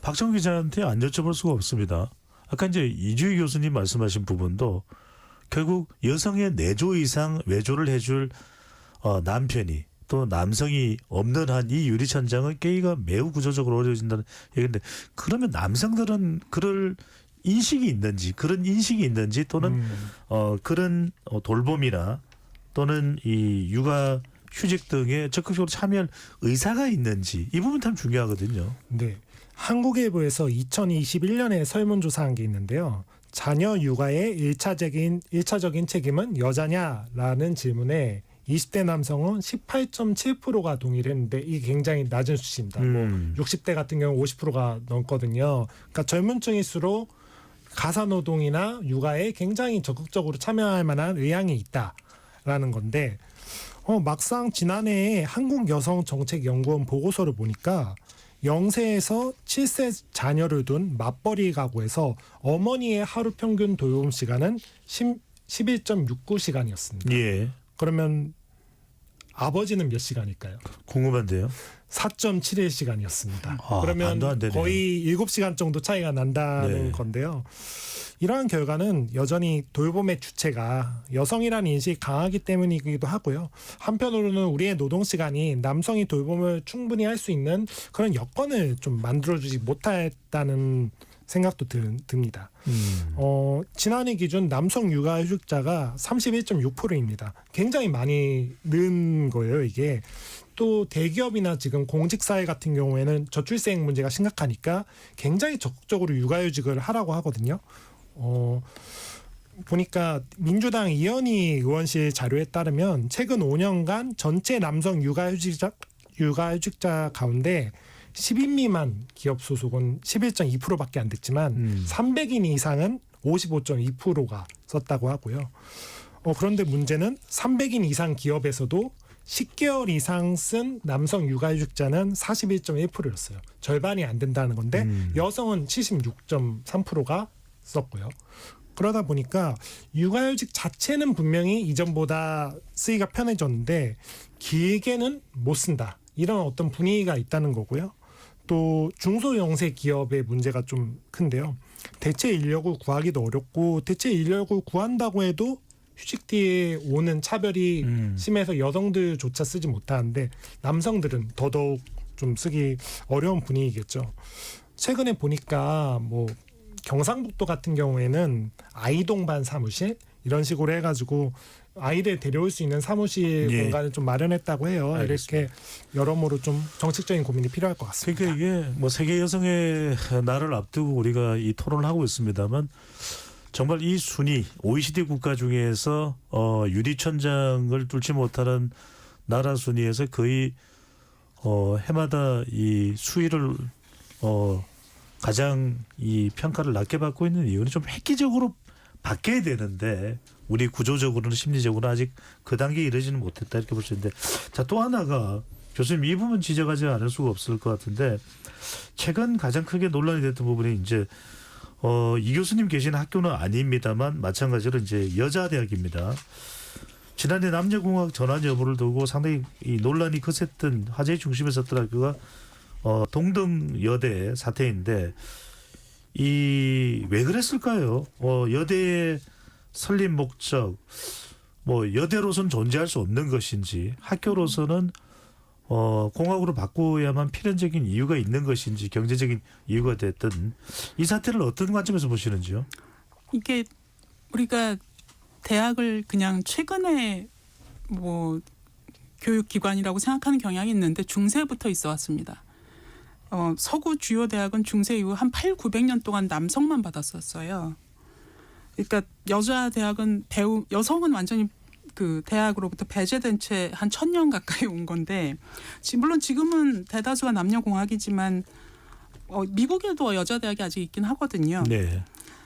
박정 기자한테 안 여쭤볼 수가 없습니다. 아까 이제 이주희 교수님 말씀하신 부분도 결국 여성의 내조 이상 외조를 해줄 남편이 또 남성이 없는 한 이 유리천장은 깨기가 매우 구조적으로 어려워진다는 얘기인데, 그러면 남성들은 그럴 인식이 있는지, 그런 인식이 있는지, 또는 그런 돌봄이나 또는 이 육아 휴직 등에 적극적으로 참여할 의사가 있는지, 이 부분 참 중요하거든요. 네. 한국일보에서 2021년에 설문조사한 게 있는데요. 자녀 육아의 일차적인 책임은 여자냐라는 질문에 20대 남성은 18.7%가 동의를 했는데 이게 굉장히 낮은 수치입니다. 뭐 60대 같은 경우 50%가 넘거든요. 그러니까 젊은층일수록 가사노동이나 육아에 굉장히 적극적으로 참여할 만한 의향이 있다라는 건데, 막상 지난해에 한국여성정책연구원 보고서를 보니까 0세에서 7세 자녀를 둔 맞벌이 가구에서 어머니의 하루 평균 돌봄 시간은 11.69시간이었습니다. 예. 그러면 아버지는 몇 시간일까요? 궁금한데요. 4.71시간이었습니다. 아, 그러면 반도 안 되네요. 거의 7시간 정도 차이가 난다는 네. 건데요. 이러한 결과는 여전히 돌봄의 주체가 여성이라는 인식이 강하기 때문이기도 하고요. 한편으로는 우리의 노동시간이 남성이 돌봄을 충분히 할 수 있는 그런 여건을 좀 만들어주지 못했다는 생각도 듭니다. 지난해 기준 남성 육아휴직자가 31.6%입니다. 굉장히 많이 는 거예요, 이게. 또 대기업이나 지금 공직사회 같은 경우에는 저출생 문제가 심각하니까 굉장히 적극적으로 육아휴직을 하라고 하거든요. 보니까 민주당 이현희 의원실 자료에 따르면 최근 5년간 전체 남성 육아휴직자 가운데 10인 미만 기업 소속은 11.2%밖에 안 됐지만 300인 이상은 55.2%가 썼다고 하고요. 그런데 문제는 300인 이상 기업에서도 10개월 이상 쓴 남성 육아휴직자는 41.1%였어요. 절반이 안 된다는 건데 여성은 76.3%가 썼고요. 그러다 보니까 육아휴직 자체는 분명히 이전보다 쓰기가 편해졌는데 길게는 못 쓴다. 이런 어떤 분위기가 있다는 거고요. 또 중소영세 기업의 문제가 좀 큰데요. 대체 인력을 구하기도 어렵고 대체 인력을 구한다고 해도 휴직 뒤에 오는 차별이 심해서 여성들조차 쓰지 못하는데 남성들은 더더욱 좀 쓰기 어려운 분위기겠죠. 최근에 보니까 뭐 경상북도 같은 경우에는 아이동반 사무실 이런 식으로 해가지고 아이들 데려올 수 있는 사무실 예. 공간을 좀 마련했다고 해요. 알겠습니다. 이렇게 여러모로 좀 정책적인 고민이 필요할 것 같습니다. 그러니까 이게 뭐 세계 여성의 날을 앞두고 우리가 이 토론을 하고 있습니다만, 정말 이 순위 OECD 국가 중에서 유리천장을 뚫지 못하는 나라 순위에서 거의 해마다 이 수위를 가장 이 평가를 낮게 받고 있는 이유는 좀 획기적으로 바뀌어야 되는데 우리 구조적으로는 심리적으로는 아직 그 단계에 이르지는 못했다, 이렇게 볼 수 있는데, 자, 또 하나가 교수님 이 부분 지적하지 않을 수가 없을 것 같은데, 최근 가장 크게 논란이 됐던 부분이 이제 이 교수님 계신 학교는 아닙니다만 마찬가지로 이제 여자대학입니다. 지난해 남녀공학 전환 여부를 두고 상당히 이 논란이 거셌던, 화제의 중심에 섰던 학교가 동덕여대 사태인데, 이 왜 그랬을까요? 여대의 설립 목적, 뭐 여대로서는 존재할 수 없는 것인지, 학교로서는 공학으로 바꾸어야만 필연적인 이유가 있는 것인지, 경제적인 이유가 됐든, 이 사태를 어떤 관점에서 보시는지요? 이게 우리가 대학을 그냥 최근에 뭐 교육기관이라고 생각하는 경향이 있는데 중세부터 있어 왔습니다. 서구 주요 대학은 중세 이후 한 800~900년 동안 남성만 받았었어요. 그러니까 여자 대학은 여성은 완전히 그 대학으로부터 배제된 채 한 1000년 가까이 온 건데, 물론 지금은 대다수가 남녀공학이지만 미국에도 여자 대학이 아직 있긴 하거든요. 네.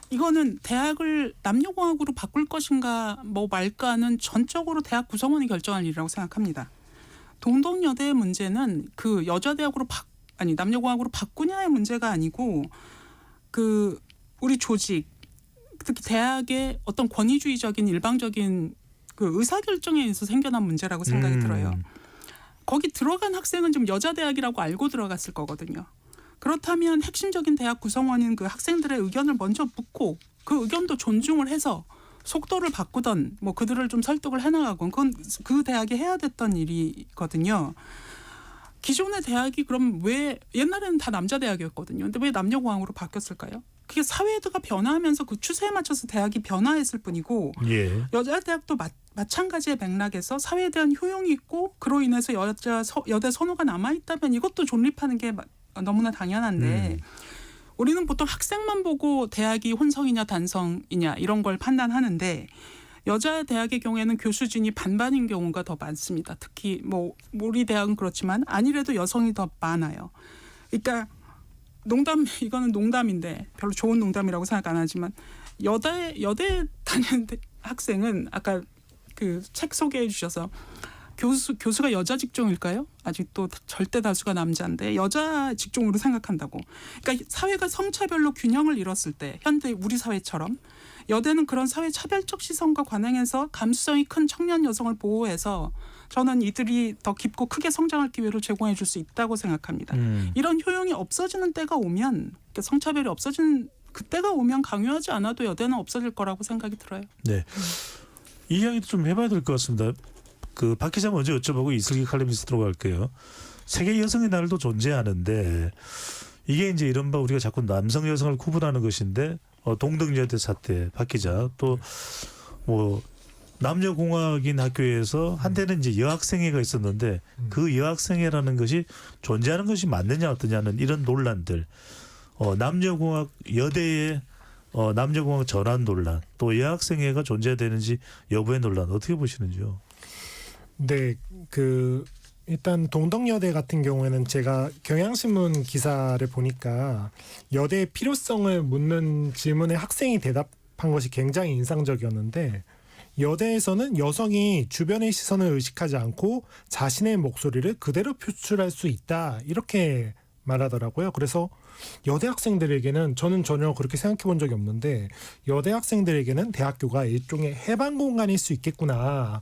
이거는 대학을 남녀공학으로 바꿀 것인가 뭐 말까는 전적으로 대학 구성원이 결정할 일이라고 생각합니다. 동덕여대의 문제는 그 여자 대학으로 남녀공학으로 바꾸냐의 문제가 아니고, 그 우리 조직, 특히 대학의 어떤 권위주의적인 일방적인 그 의사결정에 의해서 생겨난 문제라고 생각이 들어요. 거기 들어간 학생은 좀 여자 대학이라고 알고 들어갔을 거거든요. 그렇다면 핵심적인 대학 구성원인 그 학생들의 의견을 먼저 묻고 그 의견도 존중을 해서 속도를 바꾸던 뭐 그들을 좀 설득을 해나가건 그건 그 대학이 해야 됐던 일이거든요. 기존의 대학이 그럼 왜 옛날에는 다 남자 대학이었거든요. 근데 왜 남녀공학으로 바뀌었을까요? 그게 사회가 변화하면서 그 추세에 맞춰서 대학이 변화했을 뿐이고 예. 여자 대학도 마찬가지의 맥락에서 사회에 대한 효용이 있고 그로 인해서 여대 선호가 남아있다면 이것도 존립하는 게 너무나 당연한데 우리는 보통 학생만 보고 대학이 혼성이냐 단성이냐 이런 걸 판단하는데 여자 대학의 경우에는 교수진이 반반인 경우가 더 많습니다. 특히 뭐 우리 대학은 그렇지만 아니래도 여성이 더 많아요. 그러니까 이거는 농담인데 별로 좋은 농담이라고 생각 안 하지만 여대 다니는 학생은 아까 그 책 소개해 주셔서 교수가 여자 직종일까요? 아직도 절대 다수가 남자인데 여자 직종으로 생각한다고. 그러니까 사회가 성차별로 균형을 잃었을 때 현대 우리 사회처럼 여대는 그런 사회 차별적 시선과 관행해서 감수성이 큰 청년 여성을 보호해서 저는 이들이 더 깊고 크게 성장할 기회를 제공해 줄 수 있다고 생각합니다. 이런 효용이 없어지는 때가 오면 그러니까 성차별이 없어지는 그때가 오면 강요하지 않아도 여대는 없어질 거라고 생각이 들어요. 네. 이 이야기도 좀 해봐야 될 것 같습니다. 그 박 기자 먼저 여쭤보고 이슬기 칼럼니스트로 갈게요. 세계 여성의 날도 존재하는데 이게 이제 이른바 우리가 자꾸 남성 여성을 구분하는 것인데 동덕여대 사태 박 기자 또 뭐 남녀공학인 학교에서 한때는 이제 여학생회가 있었는데 그 여학생회라는 것이 존재하는 것이 맞느냐 어떠냐는 이런 논란들 남녀공학 여대의 남녀공학 전환 논란 또 여학생회가 존재되는지 여부의 논란 어떻게 보시는지요? 네, 일단 동덕여대 같은 경우에는 제가 경향신문 기사를 보니까 여대의 필요성을 묻는 질문에 학생이 대답한 것이 굉장히 인상적이었는데 여대에서는 여성이 주변의 시선을 의식하지 않고 자신의 목소리를 그대로 표출할 수 있다 이렇게 말하더라고요. 그래서 여대 학생들에게는 저는 전혀 그렇게 생각해 본 적이 없는데 여대 학생들에게는 대학교가 일종의 해방 공간일 수 있겠구나.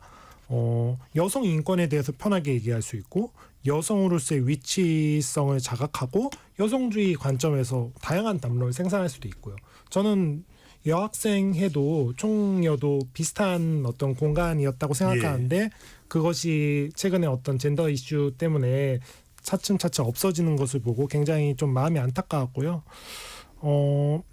여성 인권에 대해서 편하게 얘기할 수 있고 여성으로서의 위치성을 자각하고 여성주의 관점에서 다양한 담론을 생산할 수도 있고요. 저는 여학생회도 총여도 비슷한 어떤 공간이었다고 생각하는데 그것이 최근에 어떤 젠더 이슈 때문에 차츰차츰 없어지는 것을 보고 굉장히 좀 마음이 안타까웠고요.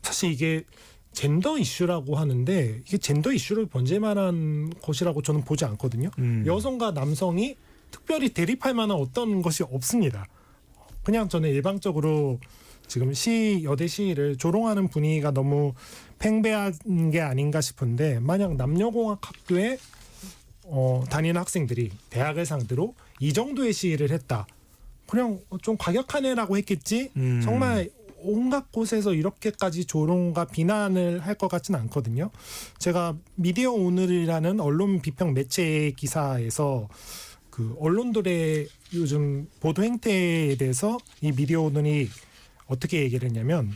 사실 이게 젠더 이슈라고 하는데 이게 젠더 이슈를 번질 만한 것이라고 저는 보지 않거든요. 여성과 남성이 특별히 대립할 만한 어떤 것이 없습니다. 그냥 저는 일방적으로 지금 여대 시위를 조롱하는 분위기가 너무 팽배한 게 아닌가 싶은데 만약 남녀공학 학교에 다니는 학생들이 대학을 상대로 이 정도의 시위를 했다. 그냥 좀 과격하네라고 했겠지 정말 온갖 곳에서 이렇게까지 조롱과 비난을 할 것 같지는 않거든요. 제가 미디어 오늘이라는 언론 비평 매체 기사에서 그 언론들의 요즘 보도 행태에 대해서 이 미디어 오늘이 어떻게 얘기를 했냐면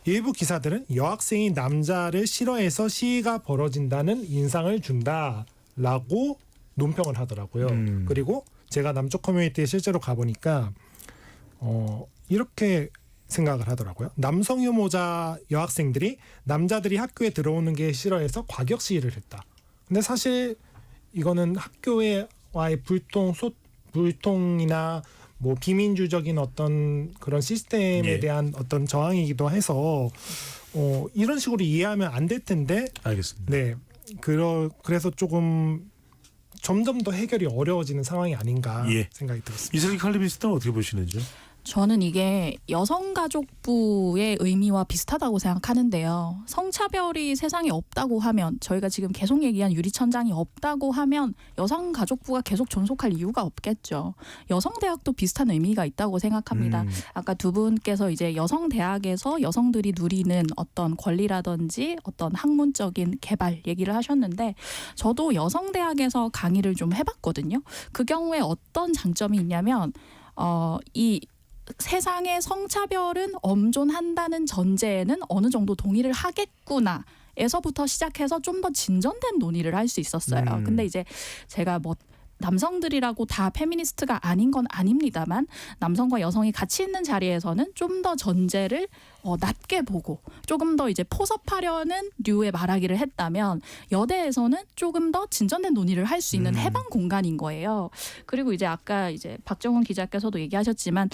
일부 기사들은 여학생이 남자를 싫어해서 시위가 벌어진다는 인상을 준다라고 논평을 하더라고요. 그리고 제가 남쪽 커뮤니티에 실제로 가보니까 이렇게 생각을 하더라고요. 남성 혐오자 여학생들이 남자들이 학교에 들어오는 게 싫어해서 과격 시위를 했다. 근데 사실 이거는 학교와의 불통이나 뭐 비민주적인 어떤 그런 시스템에 대한 어떤 저항이기도 해서 이런 식으로 이해하면 안 될 텐데. 알겠습니다. 네, 그래서 조금 점점 더 해결이 어려워지는 상황이 아닌가 생각이 들었습니다. 이슬기 칼럼니스트는 어떻게 보시는지요? 저는 이게 여성가족부의 의미와 비슷하다고 생각하는데요. 성차별이 세상에 없다고 하면 저희가 지금 계속 얘기한 유리천장이 없다고 하면 여성가족부가 계속 존속할 이유가 없겠죠. 여성대학도 비슷한 의미가 있다고 생각합니다. 아까 두 분께서 이제 여성대학에서 여성들이 누리는 어떤 권리라든지 어떤 학문적인 개발 얘기를 하셨는데 저도 여성대학에서 강의를 좀 해봤거든요. 그 경우에 어떤 장점이 있냐면 이 세상의 성차별은 엄존한다는 전제에는 어느 정도 동의를 하겠구나. 에서부터 시작해서 좀 더 진전된 논의를 할 수 있었어요. 근데 이제 제가 뭐 남성들이라고 다 페미니스트가 아닌 건 아닙니다만 남성과 여성이 같이 있는 자리에서는 좀 더 전제를 낮게 보고 조금 더 이제 포섭하려는 류의 말하기를 했다면 여대에서는 조금 더 진전된 논의를 할 수 있는 해방 공간인 거예요. 그리고 이제 아까 이제 박정훈 기자께서도 얘기하셨지만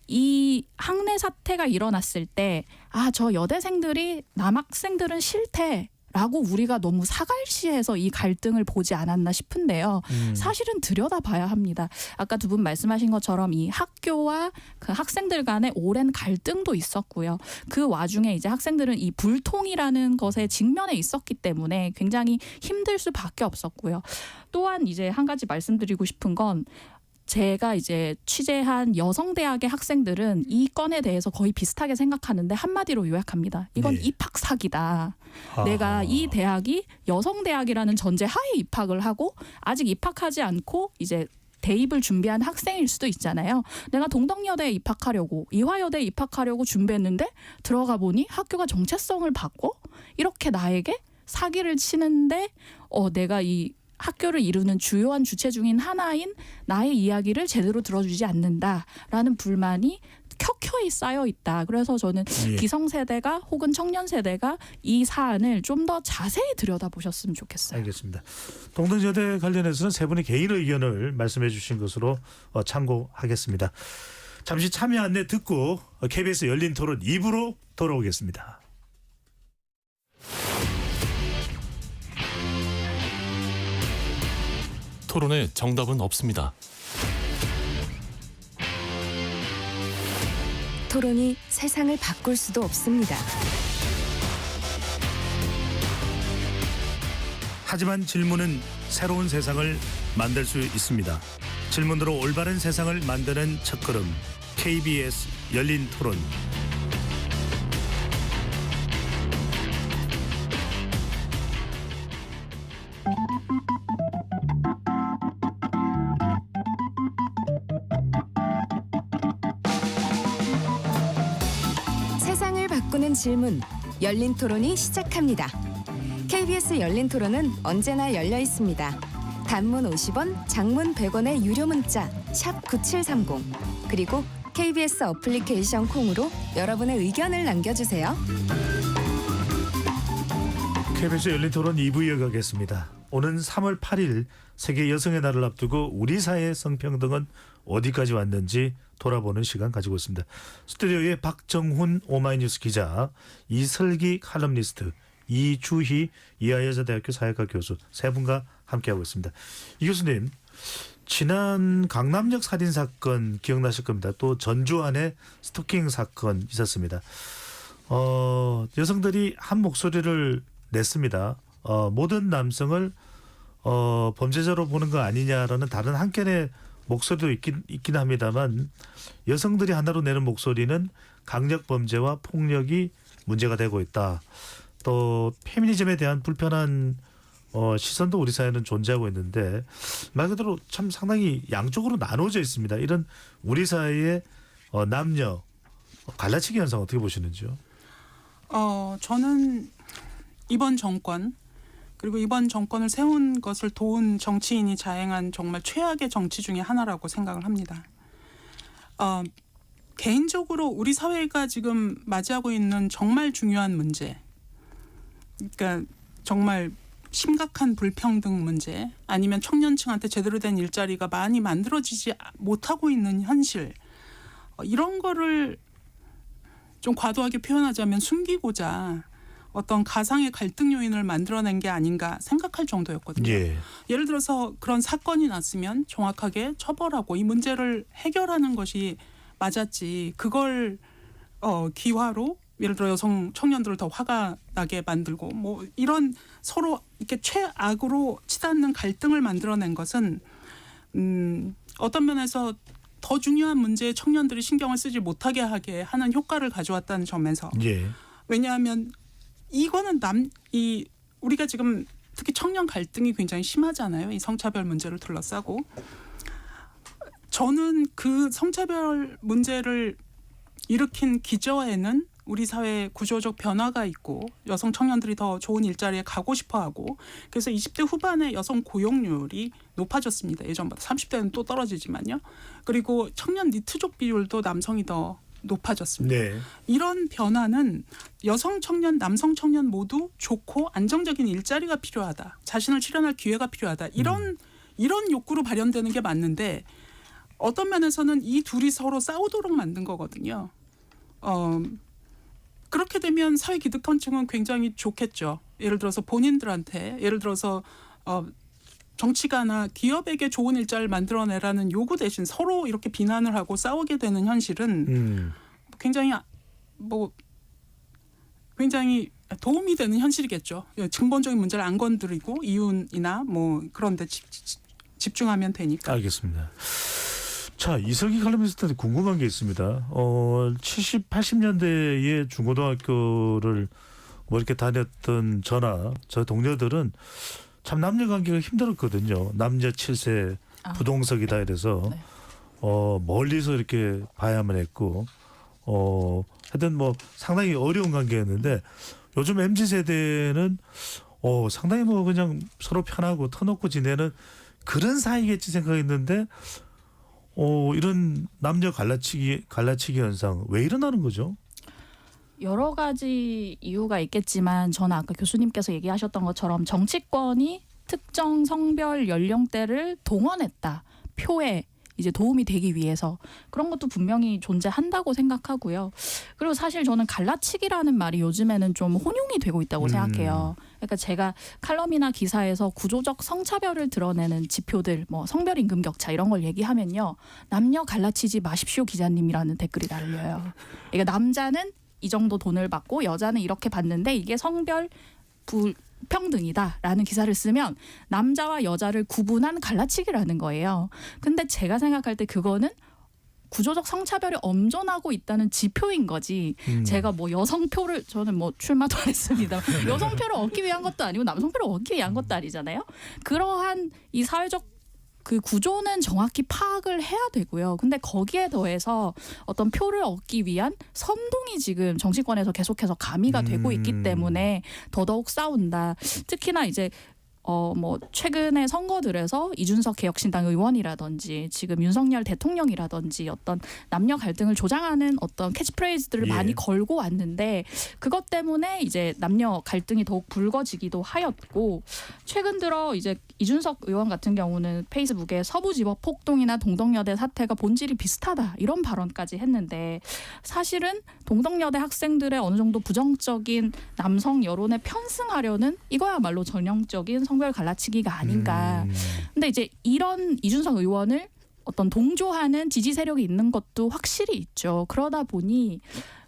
이 학내 사태가 일어났을 때 저 여대생들이 남학생들은 싫대. 라고 우리가 너무 사갈시해서 이 갈등을 보지 않았나 싶은데요. 사실은 들여다봐야 합니다. 아까 두 분 말씀하신 것처럼 이 학교와 그 학생들 간의 오랜 갈등도 있었고요. 그 와중에 이제 학생들은 이 불통이라는 것에 직면해 있었기 때문에 굉장히 힘들 수밖에 없었고요. 또한 이제 한 가지 말씀드리고 싶은 건 제가 이제 취재한 여성대학의 학생들은 이 건에 대해서 거의 비슷하게 생각하는데 한마디로 요약합니다. 이건 네. 입학 사기다. 내가 이 대학이 여성대학이라는 전제 하에 입학을 하고 아직 입학하지 않고 이제 대입을 준비한 학생일 수도 있잖아요. 내가 동덕여대에 입학하려고 이화여대에 입학하려고 준비했는데 들어가 보니 학교가 정체성을 바꿔 이렇게 나에게 사기를 치는데 내가 이 학교를 이루는 주요한 주체 중인 하나인 나의 이야기를 제대로 들어주지 않는다라는 불만이 켜켜이 쌓여 있다. 그래서 저는 기성세대가 혹은 청년세대가 이 사안을 좀 더 자세히 들여다보셨으면 좋겠어요. 알겠습니다. 동덕여대 관련해서는 세 분의 개인 의견을 말씀해 주신 것으로 참고하겠습니다. 잠시 참여 안내 듣고 KBS 열린 토론 2부로 돌아오겠습니다. 토론에 정답은 없습니다. 토론이 세상을 바꿀 수도 없습니다. 하지만 질문은 새로운 세상을 만들 수 있습니다. 질문으로 올바른 세상을 만드는 첫걸음 KBS 열린 토론. 세상을 바꾸는 질문, 열린 토론이 시작합니다. KBS 열린 토론은 언제나 열려 있습니다. 단문 50원, 장문 100원의 유료 문자 샵 9730 그리고 KBS 어플리케이션 콩으로 여러분의 의견을 남겨주세요. KBS 열린 토론 2부 이어가겠습니다. 오는 3월 8일 세계 여성의 날을 앞두고 우리 사회의 성평등은 어디까지 왔는지 돌아보는 시간 가지고 있습니다. 스튜디오에 박정훈 오마이뉴스 기자, 이설기 칼럼니스트, 이주희 이하여자대학교 사회과 교수 세 분과 함께하고 있습니다. 이 교수님, 지난 강남역 살인 사건 기억나실 겁니다. 또 전주안의 스토킹 사건 있었습니다. 여성들이 한 목소리를 냈습니다. 모든 남성을 범죄자로 보는 거 아니냐라는 다른 한켠의 목소리도 있긴 합니다만 여성들이 하나로 내는 목소리는 강력 범죄와 폭력이 문제가 되고 있다. 또 페미니즘에 대한 불편한 시선도 우리 사회는 존재하고 있는데 말 그대로 참 상당히 양쪽으로 나눠져 있습니다. 이런 우리 사회의 남녀 갈라치기 현상 어떻게 보시는지요? 저는 이번 정권 그리고 이번 정권을 세운 것을 도운 정치인이 자행한 정말 최악의 정치 중에 하나라고 생각을 합니다. 개인적으로 우리 사회가 지금 맞이하고 있는 정말 중요한 문제, 그러니까 정말 심각한 불평등 문제, 아니면 청년층한테 제대로 된 일자리가 많이 만들어지지 못하고 있는 현실, 이런 거를 좀 과도하게 표현하자면 숨기고자 어떤 가상의 갈등 요인을 만들어낸 게 아닌가 생각할 정도였거든요. 예를 들어서 그런 사건이 났으면 정확하게 처벌하고 이 문제를 해결하는 것이 맞았지, 그걸 기화로 예를 들어 여성 청년들을 더 화가 나게 만들고 뭐 이런 서로 이렇게 최악으로 치닫는 갈등을 만들어낸 것은 어떤 면에서 더 중요한 문제에 청년들이 신경을 쓰지 못하게 하게 하는 효과를 가져왔다는 점에서 왜냐하면 이거는 우리가 지금 특히 청년 갈등이 굉장히 심하잖아요. 이 성차별 문제를 둘러싸고 저는 그 성차별 문제를 일으킨 기저에는 우리 사회 구조적 변화가 있고 여성 청년들이 더 좋은 일자리에 가고 싶어하고 그래서 20대 후반에 여성 고용률이 높아졌습니다. 예전보다 30대는 또 떨어지지만요. 그리고 청년 니트족 비율도 남성이 더 높아졌습니다. 네. 이런 변화는 여성 청년, 남성 청년 모두 좋고 안정적인 일자리가 필요하다. 자신을 실현할 기회가 필요하다. 이런 욕구로 발현되는 게 맞는데 어떤 면에서는 이 둘이 서로 싸우도록 만든 거거든요. 그렇게 되면 사회 기득권층은 굉장히 좋겠죠. 예를 들어서 본인들한테 예를 들어서 정치가나 기업에게 좋은 일자리를 만들어내라는 요구 대신 서로 이렇게 비난을 하고 싸우게 되는 현실은 굉장히 도움이 되는 현실이겠죠. 근본적인 문제를 안 건드리고 이윤이나 뭐 그런 데 집중하면 되니까. 알겠습니다. 자, 이슬기 칼럼니스트한테 궁금한 게 있습니다. 70, 80년대에 중고등학교를 뭐 이렇게 다녔던 저나 저 동료들은 참 남녀 관계가 힘들었거든요. 남녀 7세 부동석이다 이래서 네. 멀리서 이렇게 봐야만 했고 하여튼 뭐 상당히 어려운 관계였는데 요즘 MZ 세대는 상당히 뭐 그냥 서로 편하고 터놓고 지내는 그런 사이겠지 생각했는데 이런 남녀 갈라치기 현상 왜 일어나는 거죠? 여러 가지 이유가 있겠지만 저는 아까 교수님께서 얘기하셨던 것처럼 정치권이 특정 성별 연령대를 동원했다. 표에 이제 도움이 되기 위해서 그런 것도 분명히 존재한다고 생각하고요. 그리고 사실 저는 갈라치기라는 말이 요즘에는 좀 혼용이 되고 있다고 생각해요. 그러니까 제가 칼럼이나 기사에서 구조적 성차별을 드러내는 지표들, 뭐 성별 임금 격차 이런 걸 얘기하면요. 남녀 갈라치지 마십시오 기자님이라는 댓글이 달려요. 그러니까 남자는 이 정도 돈을 받고 여자는 이렇게 받는데 이게 성별 불평등이다라는 기사를 쓰면 남자와 여자를 구분한 갈라치기라는 거예요. 근데 제가 생각할 때 그거는 구조적 성차별이 엄존하고 있다는 지표인 거지. 제가 뭐 여성표를 저는 뭐 출마도 안 했습니다. 여성표를 얻기 위한 것도 아니고 남성표를 얻기 위한 것도 아니잖아요. 그러한 이 사회적 그 구조는 정확히 파악을 해야 되고요. 근데 거기에 더해서 어떤 표를 얻기 위한 선동이 지금 정치권에서 계속해서 가미가 되고 있기 때문에 더더욱 싸운다. 특히나 이제 뭐 최근의 선거들에서 이준석 개혁신당 의원이라든지 지금 윤석열 대통령이라든지 어떤 남녀 갈등을 조장하는 어떤 캐치프레이즈들을 많이 걸고 왔는데 그것 때문에 이제 남녀 갈등이 더욱 불거지기도 하였고 최근 들어 이제 이준석 의원 같은 경우는 페이스북에 서부지법 폭동이나 동덕여대 사태가 본질이 비슷하다 이런 발언까지 했는데 사실은 동덕여대 학생들의 어느 정도 부정적인 남성 여론에 편승하려는 이거야말로 전형적인 성별 갈라치기가 아닌가. 근데 이제 이런 이준석 의원을 어떤 동조하는 지지 세력이 있는 것도 확실히 있죠. 그러다 보니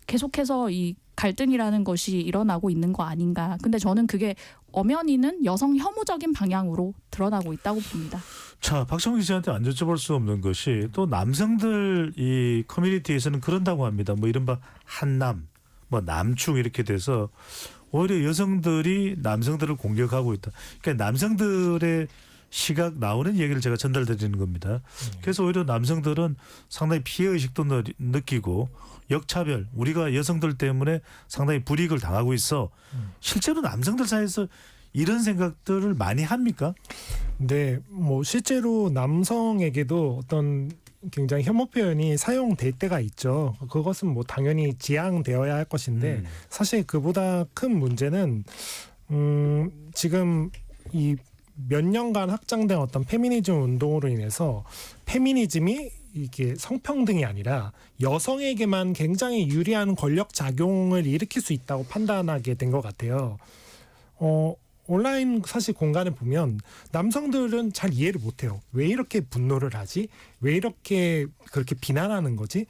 계속해서 이 갈등이라는 것이 일어나고 있는 거 아닌가. 근데 저는 그게 엄연히는 여성 혐오적인 방향으로 드러나고 있다고 봅니다. 자, 박정희 기자한테 안 여쭤볼 수 없는 것이 또 남성들 이 커뮤니티에서는 그런다고 합니다. 뭐 이른바 한남, 뭐 남충 이렇게 돼서 오히려 여성들이 남성들을 공격하고 있다. 그러니까 남성들의 시각 나오는 얘기를 제가 전달드리는 겁니다. 그래서 오히려 남성들은 상당히 피해의식도 느끼고 역차별, 우리가 여성들 때문에 상당히 불이익을 당하고 있어. 실제로 남성들 사이에서 이런 생각들을 많이 합니까? 네, 뭐 실제로 남성에게도 어떤 굉장히 혐오 표현이 사용될 때가 있죠. 그것은 뭐 당연히 지양되어야 할 것인데 사실 그보다 큰 문제는 지금 이 몇 년간 확장된 어떤 페미니즘 운동으로 인해서 페미니즘이 이게 성평등이 아니라 여성에게만 굉장히 유리한 권력 작용을 일으킬 수 있다고 판단하게 된 것 같아요. 온라인 사실 공간을 보면 남성들은 잘 이해를 못해요. 왜 이렇게 분노를 하지? 왜 이렇게 그렇게 비난하는 거지?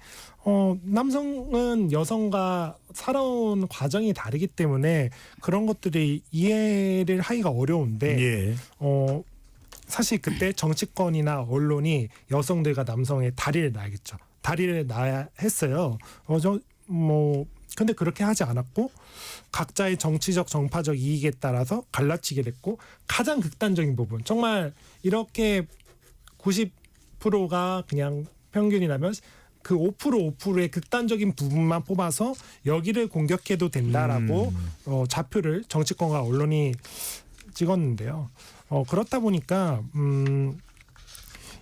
남성은 여성과 살아온 과정이 다르기 때문에 그런 것들이 이해를 하기가 어려운데 사실 그때 정치권이나 언론이 여성들과 남성의 다리를 놔야겠죠. 다리를 놔야 했어요. 근데 그렇게 하지 않았고 각자의 정치적 정파적 이익에 따라서 갈라치게 됐고 가장 극단적인 부분 정말 이렇게 90%가 그냥 평균이라면 그 5%의 극단적인 부분만 뽑아서 여기를 공격해도 된다라고 좌표를 정치권과 언론이 찍었는데요. 그렇다 보니까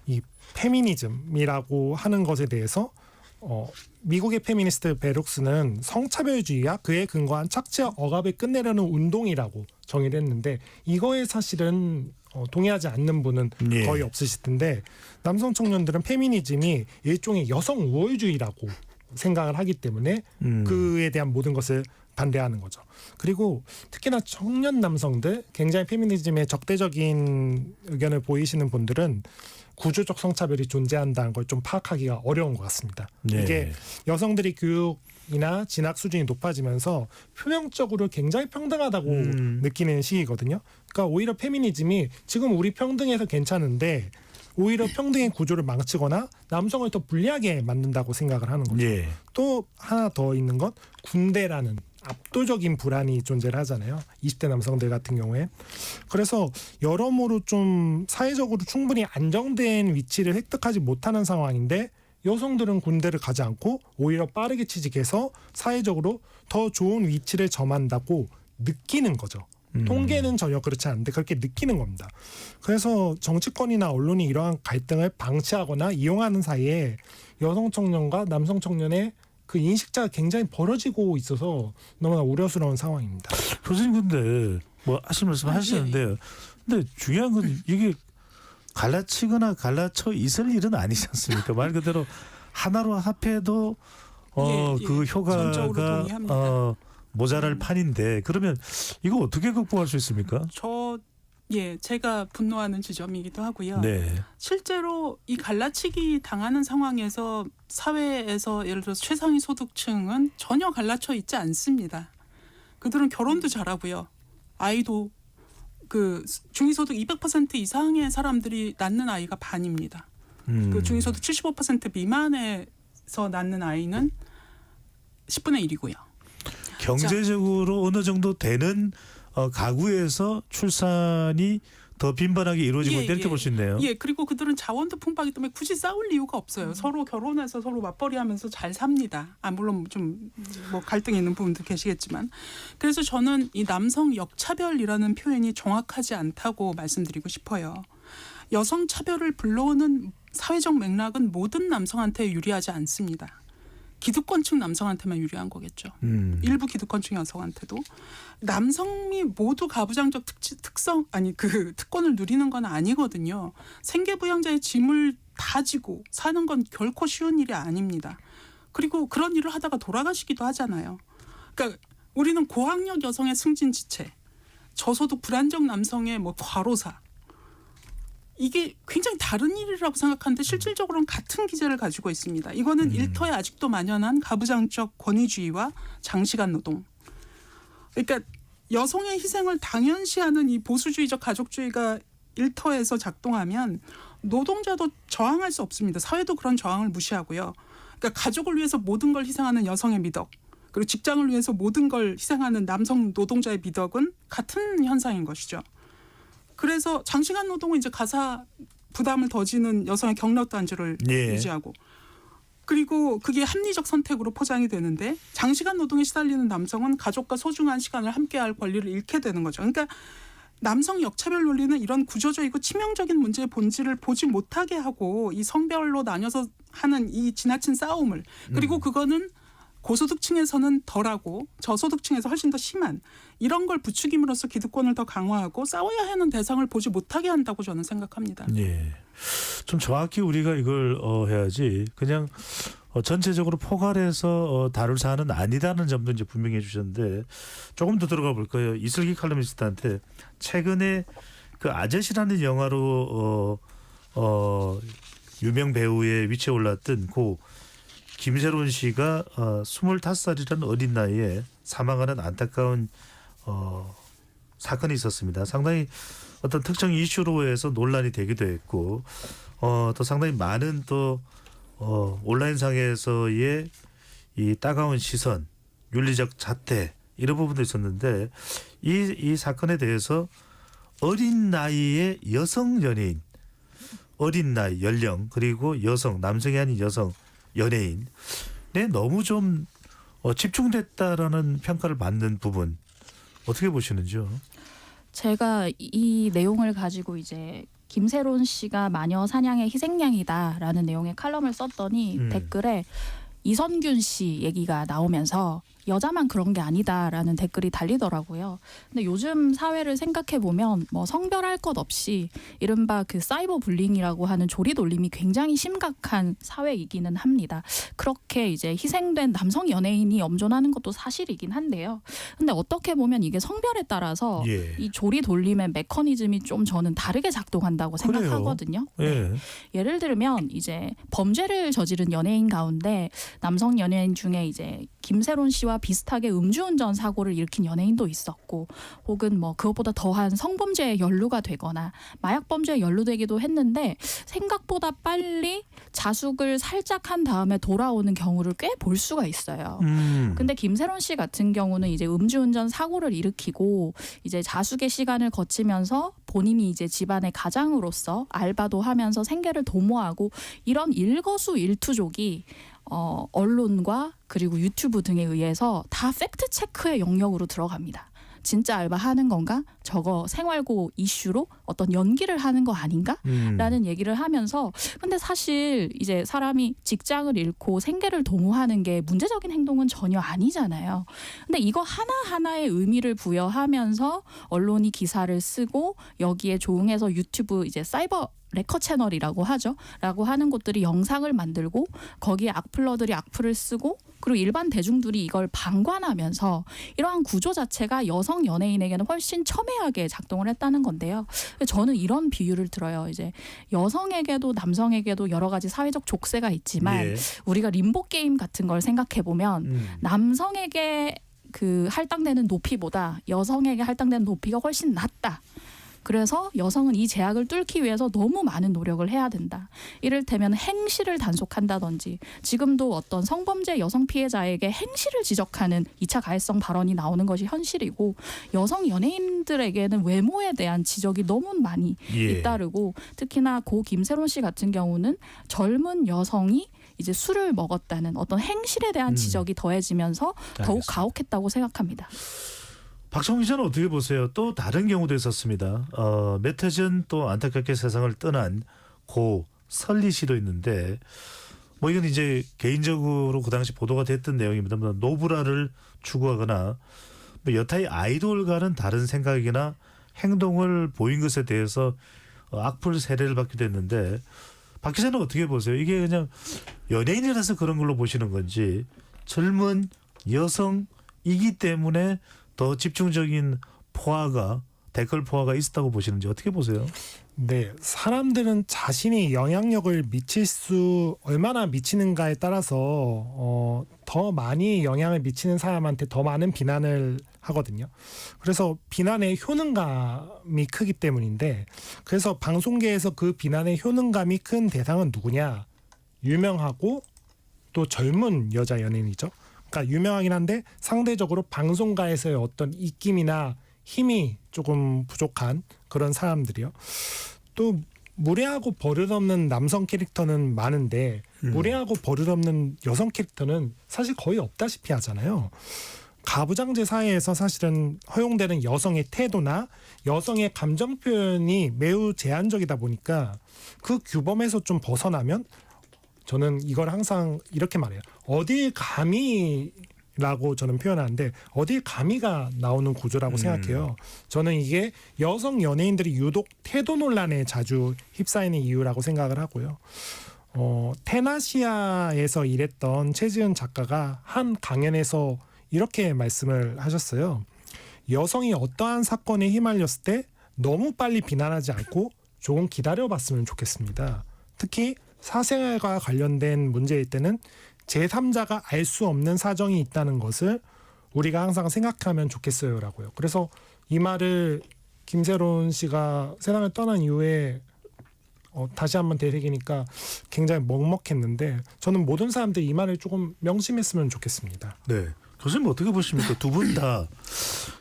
이 페미니즘이라고 하는 것에 대해서 미국의 페미니스트 베룩스는 성차별주의와 그에 근거한 착취와 억압을 끝내려는 운동이라고 정의를 했는데 이거에 사실은 동의하지 않는 분은 예. 거의 없으실 텐데 남성 청년들은 페미니즘이 일종의 여성 우월주의라고 생각을 하기 때문에 그에 대한 모든 것을 반대하는 거죠. 그리고 특히나 청년 남성들 굉장히 페미니즘에 적대적인 의견을 보이시는 분들은 구조적 성차별이 존재한다는 걸 좀 파악하기가 어려운 것 같습니다. 네. 이게 여성들이 교육이나 진학 수준이 높아지면서 표면적으로 굉장히 평등하다고 느끼는 시기거든요. 그러니까 오히려 페미니즘이 지금 우리 평등해서 괜찮은데 오히려 평등의 구조를 망치거나 남성을 더 불리하게 만든다고 생각을 하는 거죠. 예. 또 하나 더 있는 건 군대라는 압도적인 불안이 존재를 하잖아요. 20대 남성들 같은 경우에. 그래서 여러모로 좀 사회적으로 충분히 안정된 위치를 획득하지 못하는 상황인데 여성들은 군대를 가지 않고 오히려 빠르게 취직해서 사회적으로 더 좋은 위치를 점한다고 느끼는 거죠. 통계는 전혀 그렇지 않은데 그렇게 느끼는 겁니다. 그래서 정치권이나 언론이 이러한 갈등을 방치하거나 이용하는 사이에 여성 청년과 남성 청년의 그 인식자가 굉장히 벌어지고 있어서 너무나 우려스러운 상황입니다. 교수님 근데 뭐 하실 말씀 하시는데요. 근데 중요한 건 이게 갈라치거나 갈라쳐 있을 일은 아니지 않습니까? 말 그대로 하나로 합해도 그 전적으로 효과가 동의합니다. 모자랄 판인데 그러면 이거 어떻게 극복할 수 있습니까? 제가 분노하는 지점이기도 하고요. 네. 실제로 이 갈라치기 당하는 상황에서 사회에서 예를 들어서 최상위 소득층은 전혀 갈라쳐 있지 않습니다. 그들은 결혼도 잘하고요. 아이도 그 중위소득 200% 이상의 사람들이 낳는 아이가 반입니다. 그 중위소득 75% 미만에서 낳는 아이는 10분의 1이고요. 경제적으로 어느 정도 되는 가구에서 출산이 더 빈번하게 이루어지고 있다 이렇게 볼 수 있네요. 예, 그리고 그들은 자원도 풍부하기 때문에 굳이 싸울 이유가 없어요. 서로 결혼해서 서로 맞벌이하면서 잘 삽니다. 물론 좀 뭐 갈등이 있는 부분도 계시겠지만, 그래서 저는 이 남성 역차별이라는 표현이 정확하지 않다고 말씀드리고 싶어요. 여성 차별을 불러오는 사회적 맥락은 모든 남성한테 유리하지 않습니다. 기득권층 남성한테만 유리한 거겠죠. 일부 기득권층 여성한테도 남성이 모두 가부장적 특권을 누리는 건 아니거든요. 생계부양자의 짐을 다 지고 사는 건 결코 쉬운 일이 아닙니다. 그리고 그런 일을 하다가 돌아가시기도 하잖아요. 그러니까 우리는 고학력 여성의 승진지체, 저소득 불안정 남성의 과로사, 이게 굉장히 다른 일이라고 생각하는데 실질적으로는 같은 기제를 가지고 있습니다. 이거는 일터에 아직도 만연한 가부장적 권위주의와 장시간 노동. 그러니까 여성의 희생을 당연시하는 이 보수주의적 가족주의가 일터에서 작동하면 노동자도 저항할 수 없습니다. 사회도 그런 저항을 무시하고요. 그러니까 가족을 위해서 모든 걸 희생하는 여성의 미덕, 그리고 직장을 위해서 모든 걸 희생하는 남성 노동자의 미덕은 같은 현상인 것이죠. 그래서 장시간 노동은 이제 가사 부담을 더 지는 여성의 경력 단절을 유지하고, 그리고 그게 합리적 선택으로 포장이 되는데 장시간 노동에 시달리는 남성은 가족과 소중한 시간을 함께할 권리를 잃게 되는 거죠. 그러니까 남성 역차별 논리는 이런 구조적이고 치명적인 문제의 본질을 보지 못하게 하고 이 성별로 나뉘어서 하는 이 지나친 싸움을, 그리고 그거는 고소득층에서는 덜하고 저소득층에서 훨씬 더 심한 이런 걸 부추김으로써 기득권을 더 강화하고 싸워야 하는 대상을 보지 못하게 한다고 저는 생각합니다. 예. 좀 정확히 우리가 이걸 해야지 그냥 전체적으로 포괄해서 다룰 사안은 아니다는 점도 이제 분명히 해주셨는데 조금 더 들어가 볼까요? 이슬기 칼럼니스트한테 최근에 그 아저씨라는 영화로 유명 배우의 위치에 올랐던 고 김세론 씨가 25살이라는 어린 나이에 사망하는 안타까운 사건이 있었습니다. 상당히 어떤 특정 이슈로 해서 논란이 되기도 했고 또 상당히 많은 또 온라인상에서의 이 따가운 시선, 윤리적 잣대 이런 부분도 있었는데 이 사건에 대해서 어린 나이의 여성 연예인, 어린 나이 연령 그리고 여성, 남성이 아닌 여성 연예인에 너무 좀 집중됐다라는 평가를 받는 부분 어떻게 보시는지요? 제가 이 내용을 가지고 이제 김세론 씨가 마녀 사냥의 희생양이다라는 내용의 칼럼을 썼더니 댓글에 이선균 씨 얘기가 나오면서 여자만 그런 게 아니다라는 댓글이 달리더라고요. 근데 요즘 사회를 생각해 보면 뭐 성별할 것 없이 이른바 그 사이버 불링이라고 하는 조리 돌림이 굉장히 심각한 사회이기는 합니다. 그렇게 이제 희생된 남성 연예인이 엄존하는 것도 사실이긴 한데요. 근데 어떻게 보면 이게 성별에 따라서 예. 이 조리 돌림의 메커니즘이 좀 저는 다르게 작동한다고 그래요. 생각하거든요. 예. 예를 들면 이제 범죄를 저지른 연예인 가운데 남성 연예인 중에 이제 김세론 씨와 비슷하게 음주운전 사고를 일으킨 연예인도 있었고, 혹은 뭐 그것보다 더한 성범죄에 연루가 되거나 마약 범죄에 연루되기도 했는데 생각보다 빨리 자숙을 살짝 한 다음에 돌아오는 경우를 꽤 볼 수가 있어요. 근데 김세론 씨 같은 경우는 이제 음주운전 사고를 일으키고 이제 자숙의 시간을 거치면서 본인이 이제 집안의 가장으로서 알바도 하면서 생계를 도모하고 이런 일거수일투족이 언론과 그리고 유튜브 등에 의해서 다 팩트 체크의 영역으로 들어갑니다. 진짜 알바하는 건가? 저거 생활고 이슈로 어떤 연기를 하는 거 아닌가? 라는 얘기를 하면서, 근데 사실 이제 사람이 직장을 잃고 생계를 도모하는 게 문제적인 행동은 전혀 아니잖아요. 근데 이거 하나하나의 의미를 부여하면서 언론이 기사를 쓰고 여기에 조응해서 유튜브 이제 사이버 레커 채널이라고 하죠. 라고 하는 곳들이 영상을 만들고 거기에 악플러들이 악플을 쓰고 그리고 일반 대중들이 이걸 방관하면서 이러한 구조 자체가 여성 연예인에게는 훨씬 첨예하게 작동을 했다는 건데요. 저는 이런 비유를 들어요. 이제 여성에게도 남성에게도 여러 가지 사회적 족쇄가 있지만 예. 우리가 림보 게임 같은 걸 생각해 보면 남성에게 그 할당되는 높이보다 여성에게 할당되는 높이가 훨씬 낮다. 그래서 여성은 이 제약을 뚫기 위해서 너무 많은 노력을 해야 된다. 이를테면 행실을 단속한다든지, 지금도 어떤 성범죄 여성 피해자에게 행실을 지적하는 2차 가해성 발언이 나오는 것이 현실이고, 여성 연예인들에게는 외모에 대한 지적이 너무 많이 예. 잇따르고, 특히나 고 김세론 씨 같은 경우는 젊은 여성이 이제 술을 먹었다는 어떤 행실에 대한 지적이 더해지면서 더욱 알겠습니다. 가혹했다고 생각합니다. 박성희 기자는 어떻게 보세요? 또 다른 경우도 있었습니다. 몇 해 전 또 안타깝게 세상을 떠난 고 설리 씨도 있는데, 뭐 이건 이제 개인적으로 그 당시 보도가 됐던 내용입니다. 노브라를 추구하거나 뭐 여타의 아이돌과는 다른 생각이나 행동을 보인 것에 대해서 악플 세례를 받기도 했는데, 박 기자는 어떻게 보세요? 이게 그냥 연예인이라서 그런 걸로 보시는 건지, 젊은 여성이기 때문에 더 집중적인 댓글 포화가 있었다고 보시는지 어떻게 보세요? 네, 사람들은 자신이 영향력을 얼마나 미치는가에 따라서 더 많이 영향을 미치는 사람한테 더 많은 비난을 하거든요. 그래서 비난의 효능감이 크기 때문인데, 그래서 방송계에서 그 비난의 효능감이 큰 대상은 누구냐? 유명하고 또 젊은 여자 연예인이죠. 그러니까 유명하긴 한데 상대적으로 방송가에서의 어떤 입김이나 힘이 조금 부족한 그런 사람들이요. 또 무례하고 버릇없는 남성 캐릭터는 많은데 무례하고 버릇없는 여성 캐릭터는 사실 거의 없다시피 하잖아요. 가부장제 사회에서 사실은 허용되는 여성의 태도나 여성의 감정 표현이 매우 제한적이다 보니까 그 규범에서 좀 벗어나면, 저는 이걸 항상 이렇게 말해요. 어딜 감히라고 저는 표현하는데, 어딜 감히가 나오는 구조라고 생각해요. 저는 이게 여성 연예인들이 유독 태도 논란에 자주 휩싸이는 이유라고 생각을 하고요. 테나시아에서 일했던 최지은 작가가 한 강연에서 이렇게 말씀을 하셨어요. 여성이 어떠한 사건에 휘말렸을 때 너무 빨리 비난하지 않고 조금 기다려봤으면 좋겠습니다. 특히 사생활과 관련된 문제일 때는 제3자가 알 수 없는 사정이 있다는 것을 우리가 항상 생각하면 좋겠어요라고요. 그래서 이 말을 김세론 씨가 세상을 떠난 이후에 다시 한번 되새기니까 굉장히 먹먹했는데, 저는 모든 사람들이 이 말을 조금 명심했으면 좋겠습니다. 네. 교수님 어떻게 보십니까? 두 분 다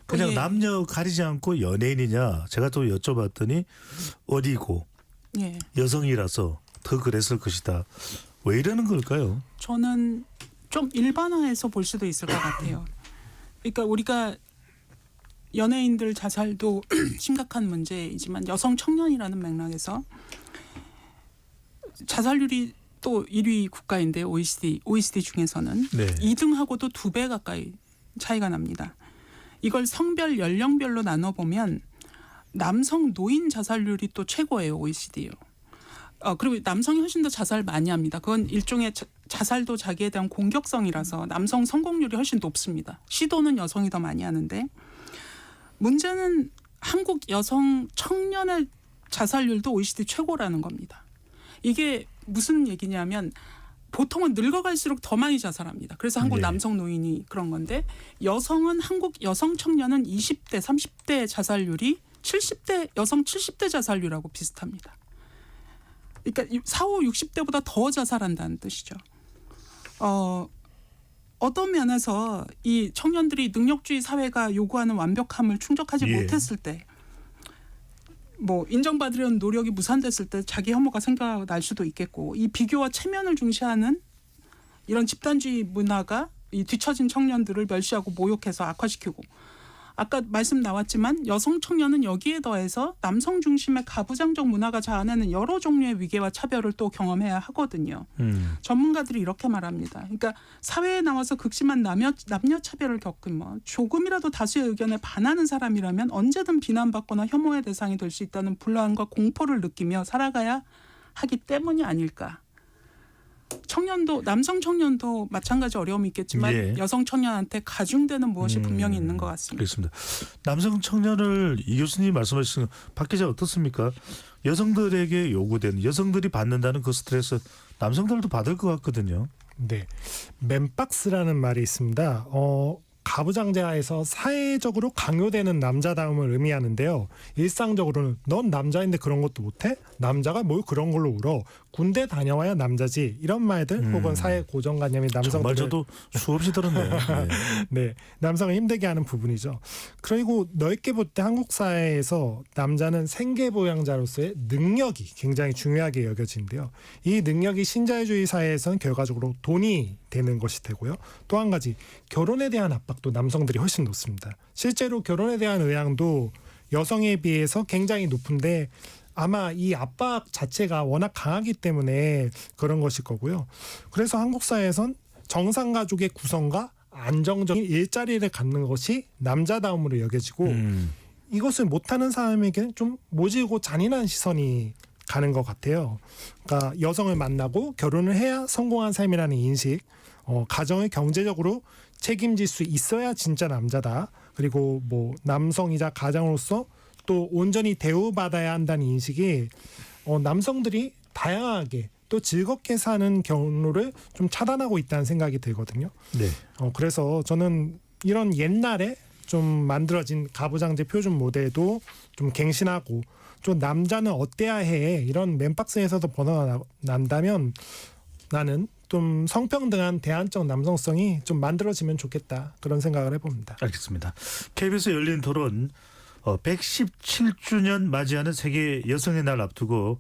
그냥 예. 남녀 가리지 않고 연예인이냐? 제가 또 여쭤봤더니 어리고 예. 여성이라서 더 그랬을 것이다. 왜 이러는 걸까요? 저는 좀 일반화해서 볼 수도 있을 것 같아요. 그러니까 우리가 연예인들 자살도 심각한 문제이지만 여성 청년이라는 맥락에서 자살률이 또 1위 국가인데 OECD 중에서는 네. 2등하고도 2배 가까이 차이가 납니다. 이걸 성별 연령별로 나눠보면 남성 노인 자살률이 또 최고예요. OECD요. 그리고 남성이 훨씬 더 자살 많이 합니다. 그건 일종의 자살도 자기에 대한 공격성이라서 남성 성공률이 훨씬 높습니다. 시도는 여성이 더 많이 하는데 문제는 한국 여성 청년의 자살률도 OECD 최고라는 겁니다. 이게 무슨 얘기냐면 보통은 늙어갈수록 더 많이 자살합니다. 그래서 한국 예. 남성 노인이 그런 건데 한국 여성 청년은 20대, 30대 자살률이 70대 여성 70대 자살률하고 비슷합니다. 그러니까 40, 60대보다 더 자살한다는 뜻이죠. 어떤 면에서 이 청년들이 능력주의 사회가 요구하는 완벽함을 충족하지 예. 못했을 때 뭐 인정받으려는 노력이 무산됐을 때 자기 혐오가 생겨날 수도 있겠고 이 비교와 체면을 중시하는 이런 집단주의 문화가 이 뒤처진 청년들을 멸시하고 모욕해서 악화시키고 아까 말씀 나왔지만 여성 청년은 여기에 더해서 남성 중심의 가부장적 문화가 자아내는 여러 종류의 위계와 차별을 또 경험해야 하거든요. 전문가들이 이렇게 말합니다. 그러니까 사회에 나와서 극심한 남녀 차별을 겪은 조금이라도 다수의 의견에 반하는 사람이라면 언제든 비난받거나 혐오의 대상이 될 수 있다는 불안과 공포를 느끼며 살아가야 하기 때문이 아닐까. 남성 청년도 마찬가지 어려움이 있겠지만 예. 여성 청년한테 가중되는 무엇이 분명히 있는 것 같습니다. 그렇습니다. 남성 청년을 이 교수님이 말씀하신 박 기자 어떻습니까? 여성들에게 요구되는 여성들이 받는다는 그 스트레스 남성들도 받을 것 같거든요. 네, 맨박스라는 말이 있습니다. 가부장제하에서 사회적으로 강요되는 남자다움을 의미하는데요. 일상적으로는 넌 남자인데 그런 것도 못해? 남자가 뭘 그런 걸로 울어? 군대 다녀와야 남자지. 이런 말들 혹은 사회 고정관념이 정말 남성들을 저도 수없이 들었네요. 네. 네, 남성을 힘들게 하는 부분이죠. 그리고 넓게 볼 때 한국 사회에서 남자는 생계보양자로서의 능력이 굉장히 중요하게 여겨지는데요. 이 능력이 신자유주의 사회에서는 결과적으로 돈이 되는 것이 되고요. 또 한 가지 결혼에 대한 압박도 남성들이 훨씬 높습니다. 실제로 결혼에 대한 의향도 여성에 비해서 굉장히 높은데 아마 이 압박 자체가 워낙 강하기 때문에 그런 것일 거고요. 그래서 한국 사회에선 정상가족의 구성과 안정적인 일자리를 갖는 것이 남자다움으로 여겨지고 이것을 못하는 사람에게는 좀 모질고 잔인한 시선이 가는 것 같아요. 그러니까 여성을 만나고 결혼을 해야 성공한 삶이라는 인식, 가정을 경제적으로 책임질 수 있어야 진짜 남자다. 그리고 뭐 남성이자 가장으로서 또 온전히 대우받아야 한다는 인식이 남성들이 다양하게 또 즐겁게 사는 경로를 좀 차단하고 있다는 생각이 들거든요. 네. 그래서 저는 이런 옛날에 좀 만들어진 가부장제 표준 모델도 좀 갱신하고 좀 남자는 어때야 해 이런 맨박스에서도 벗어난다면 나는 좀 성평등한 대안적 남성성이 좀 만들어지면 좋겠다 그런 생각을 해봅니다. 알겠습니다. KBS 열린 토론 117주년 맞이하는 세계 여성의 날 앞두고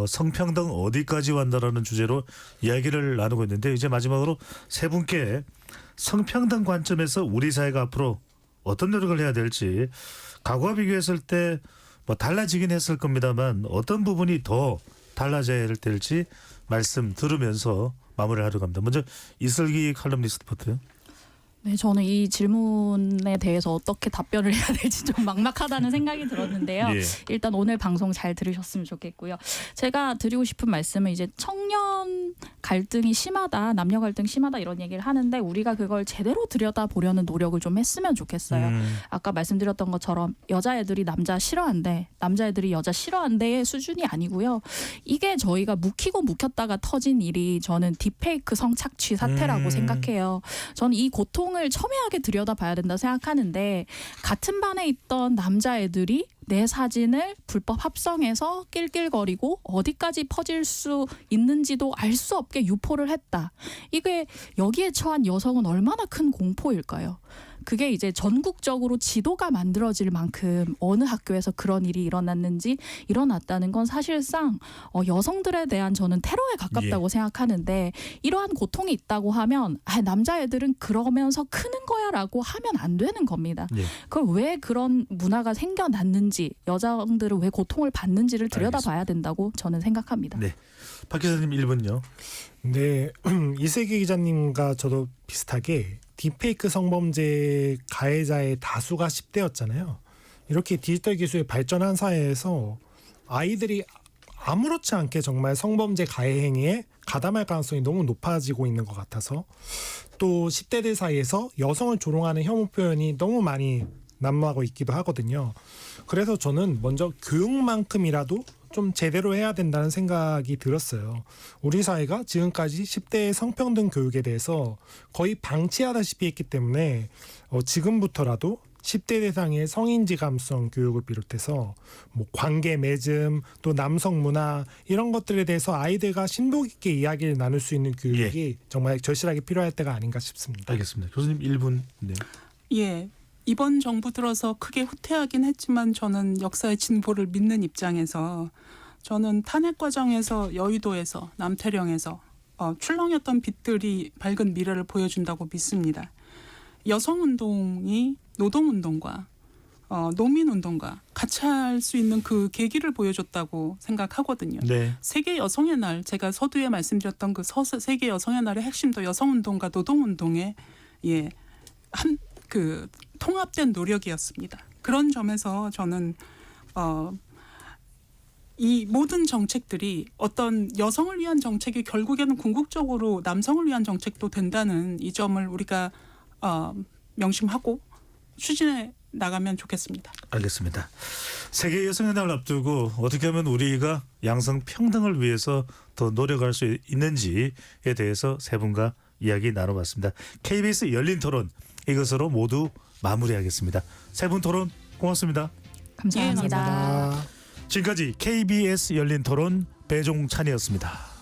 성평등 어디까지 왔나라는 주제로 이야기를 나누고 있는데 이제 마지막으로 세 분께 성평등 관점에서 우리 사회가 앞으로 어떤 노력을 해야 될지 과거와 비교했을 때 뭐 달라지긴 했을 겁니다만 어떤 부분이 더 달라져야 될지 말씀 들으면서 마무리를 하려고 합니다. 먼저 이슬기 칼럼니스트부터요. 네, 저는 이 질문에 대해서 어떻게 답변을 해야 될지 좀 막막하다는 생각이 들었는데요. 예. 일단 오늘 방송 잘 들으셨으면 좋겠고요. 제가 드리고 싶은 말씀은 이제 청년 갈등이 심하다, 남녀 갈등 심하다 이런 얘기를 하는데 우리가 그걸 제대로 들여다보려는 노력을 좀 했으면 좋겠어요. 아까 말씀드렸던 것처럼 여자애들이 남자 싫어한대, 남자애들이 여자 싫어한대의 수준이 아니고요. 이게 저희가 묵히고 묵혔다가 터진 일이 저는 딥페이크 성착취 사태라고 생각해요. 저는 이 고통을 첨예하게 들여다봐야 된다 생각하는데 같은 반에 있던 남자애들이 내 사진을 불법 합성해서 낄낄거리고 어디까지 퍼질 수 있는지도 알 수 없게 유포를 했다. 이게 여기에 처한 여성은 얼마나 큰 공포일까요? 그게 이제 전국적으로 지도가 만들어질 만큼 어느 학교에서 그런 일이 일어났다는 건 사실상 여성들에 대한 저는 테러에 가깝다고 생각하는데 이러한 고통이 있다고 하면 남자애들은 그러면서 크는 거야라고 하면 안 되는 겁니다. 예. 그걸 왜 그런 문화가 생겨났는지 여성들은 왜 고통을 받는지를 들여다봐야 된다고 저는 생각합니다. 네. 박 기자님 1분요. 네, 이세기 기자님과 저도 비슷하게 딥페이크 성범죄 가해자의 다수가 10대였잖아요. 이렇게 디지털 기술이 발전한 사회에서 아이들이 아무렇지 않게 정말 성범죄 가해 행위에 가담할 가능성이 너무 높아지고 있는 것 같아서 또 10대들 사이에서 여성을 조롱하는 혐오 표현이 너무 많이 난무하고 있기도 하거든요. 그래서 저는 먼저 교육만큼이라도 좀 제대로 해야 된다는 생각이 들었어요. 우리 사회가 지금까지 10대의 성평등 교육에 대해서 거의 방치하다시피 했기 때문에 지금부터라도 10대 대상의 성인지감성 교육을 비롯해서 뭐 관계 맺음 또 남성 문화 이런 것들에 대해서 아이들과 심도 깊게 이야기를 나눌 수 있는 교육이 정말 절실하게 필요할 때가 아닌가 싶습니다. 알겠습니다. 교수님 1분. 네. 예. 이번 정부 들어서 크게 후퇴하긴 했지만 저는 역사의 진보를 믿는 입장에서 저는 탄핵 과정에서 여의도에서 남태령에서 출렁였던 빛들이 밝은 미래를 보여준다고 믿습니다. 여성운동이 노동운동과 노민운동과 같이 할 수 있는 그 계기를 보여줬다고 생각하거든요. 네. 세계 여성의 날, 제가 서두에 말씀드렸던 그 세계 여성의 날의 핵심도 여성운동과 노동운동의 그 통합된 노력이었습니다. 그런 점에서 저는 이 모든 정책들이 어떤 여성을 위한 정책이 결국에는 궁극적으로 남성을 위한 정책도 된다는 이 점을 우리가 명심하고 추진해 나가면 좋겠습니다. 알겠습니다. 세계 여성의 날 앞두고 어떻게 하면 우리가 양성 평등을 위해서 더 노력할 수 있는지에 대해서 세 분과 이야기 나눠봤습니다. KBS 열린 토론 이것으로 모두 마무리하겠습니다. 세 분 토론 고맙습니다. 감사합니다. 감사합니다. 지금까지 KBS 열린 토론 배종찬이었습니다.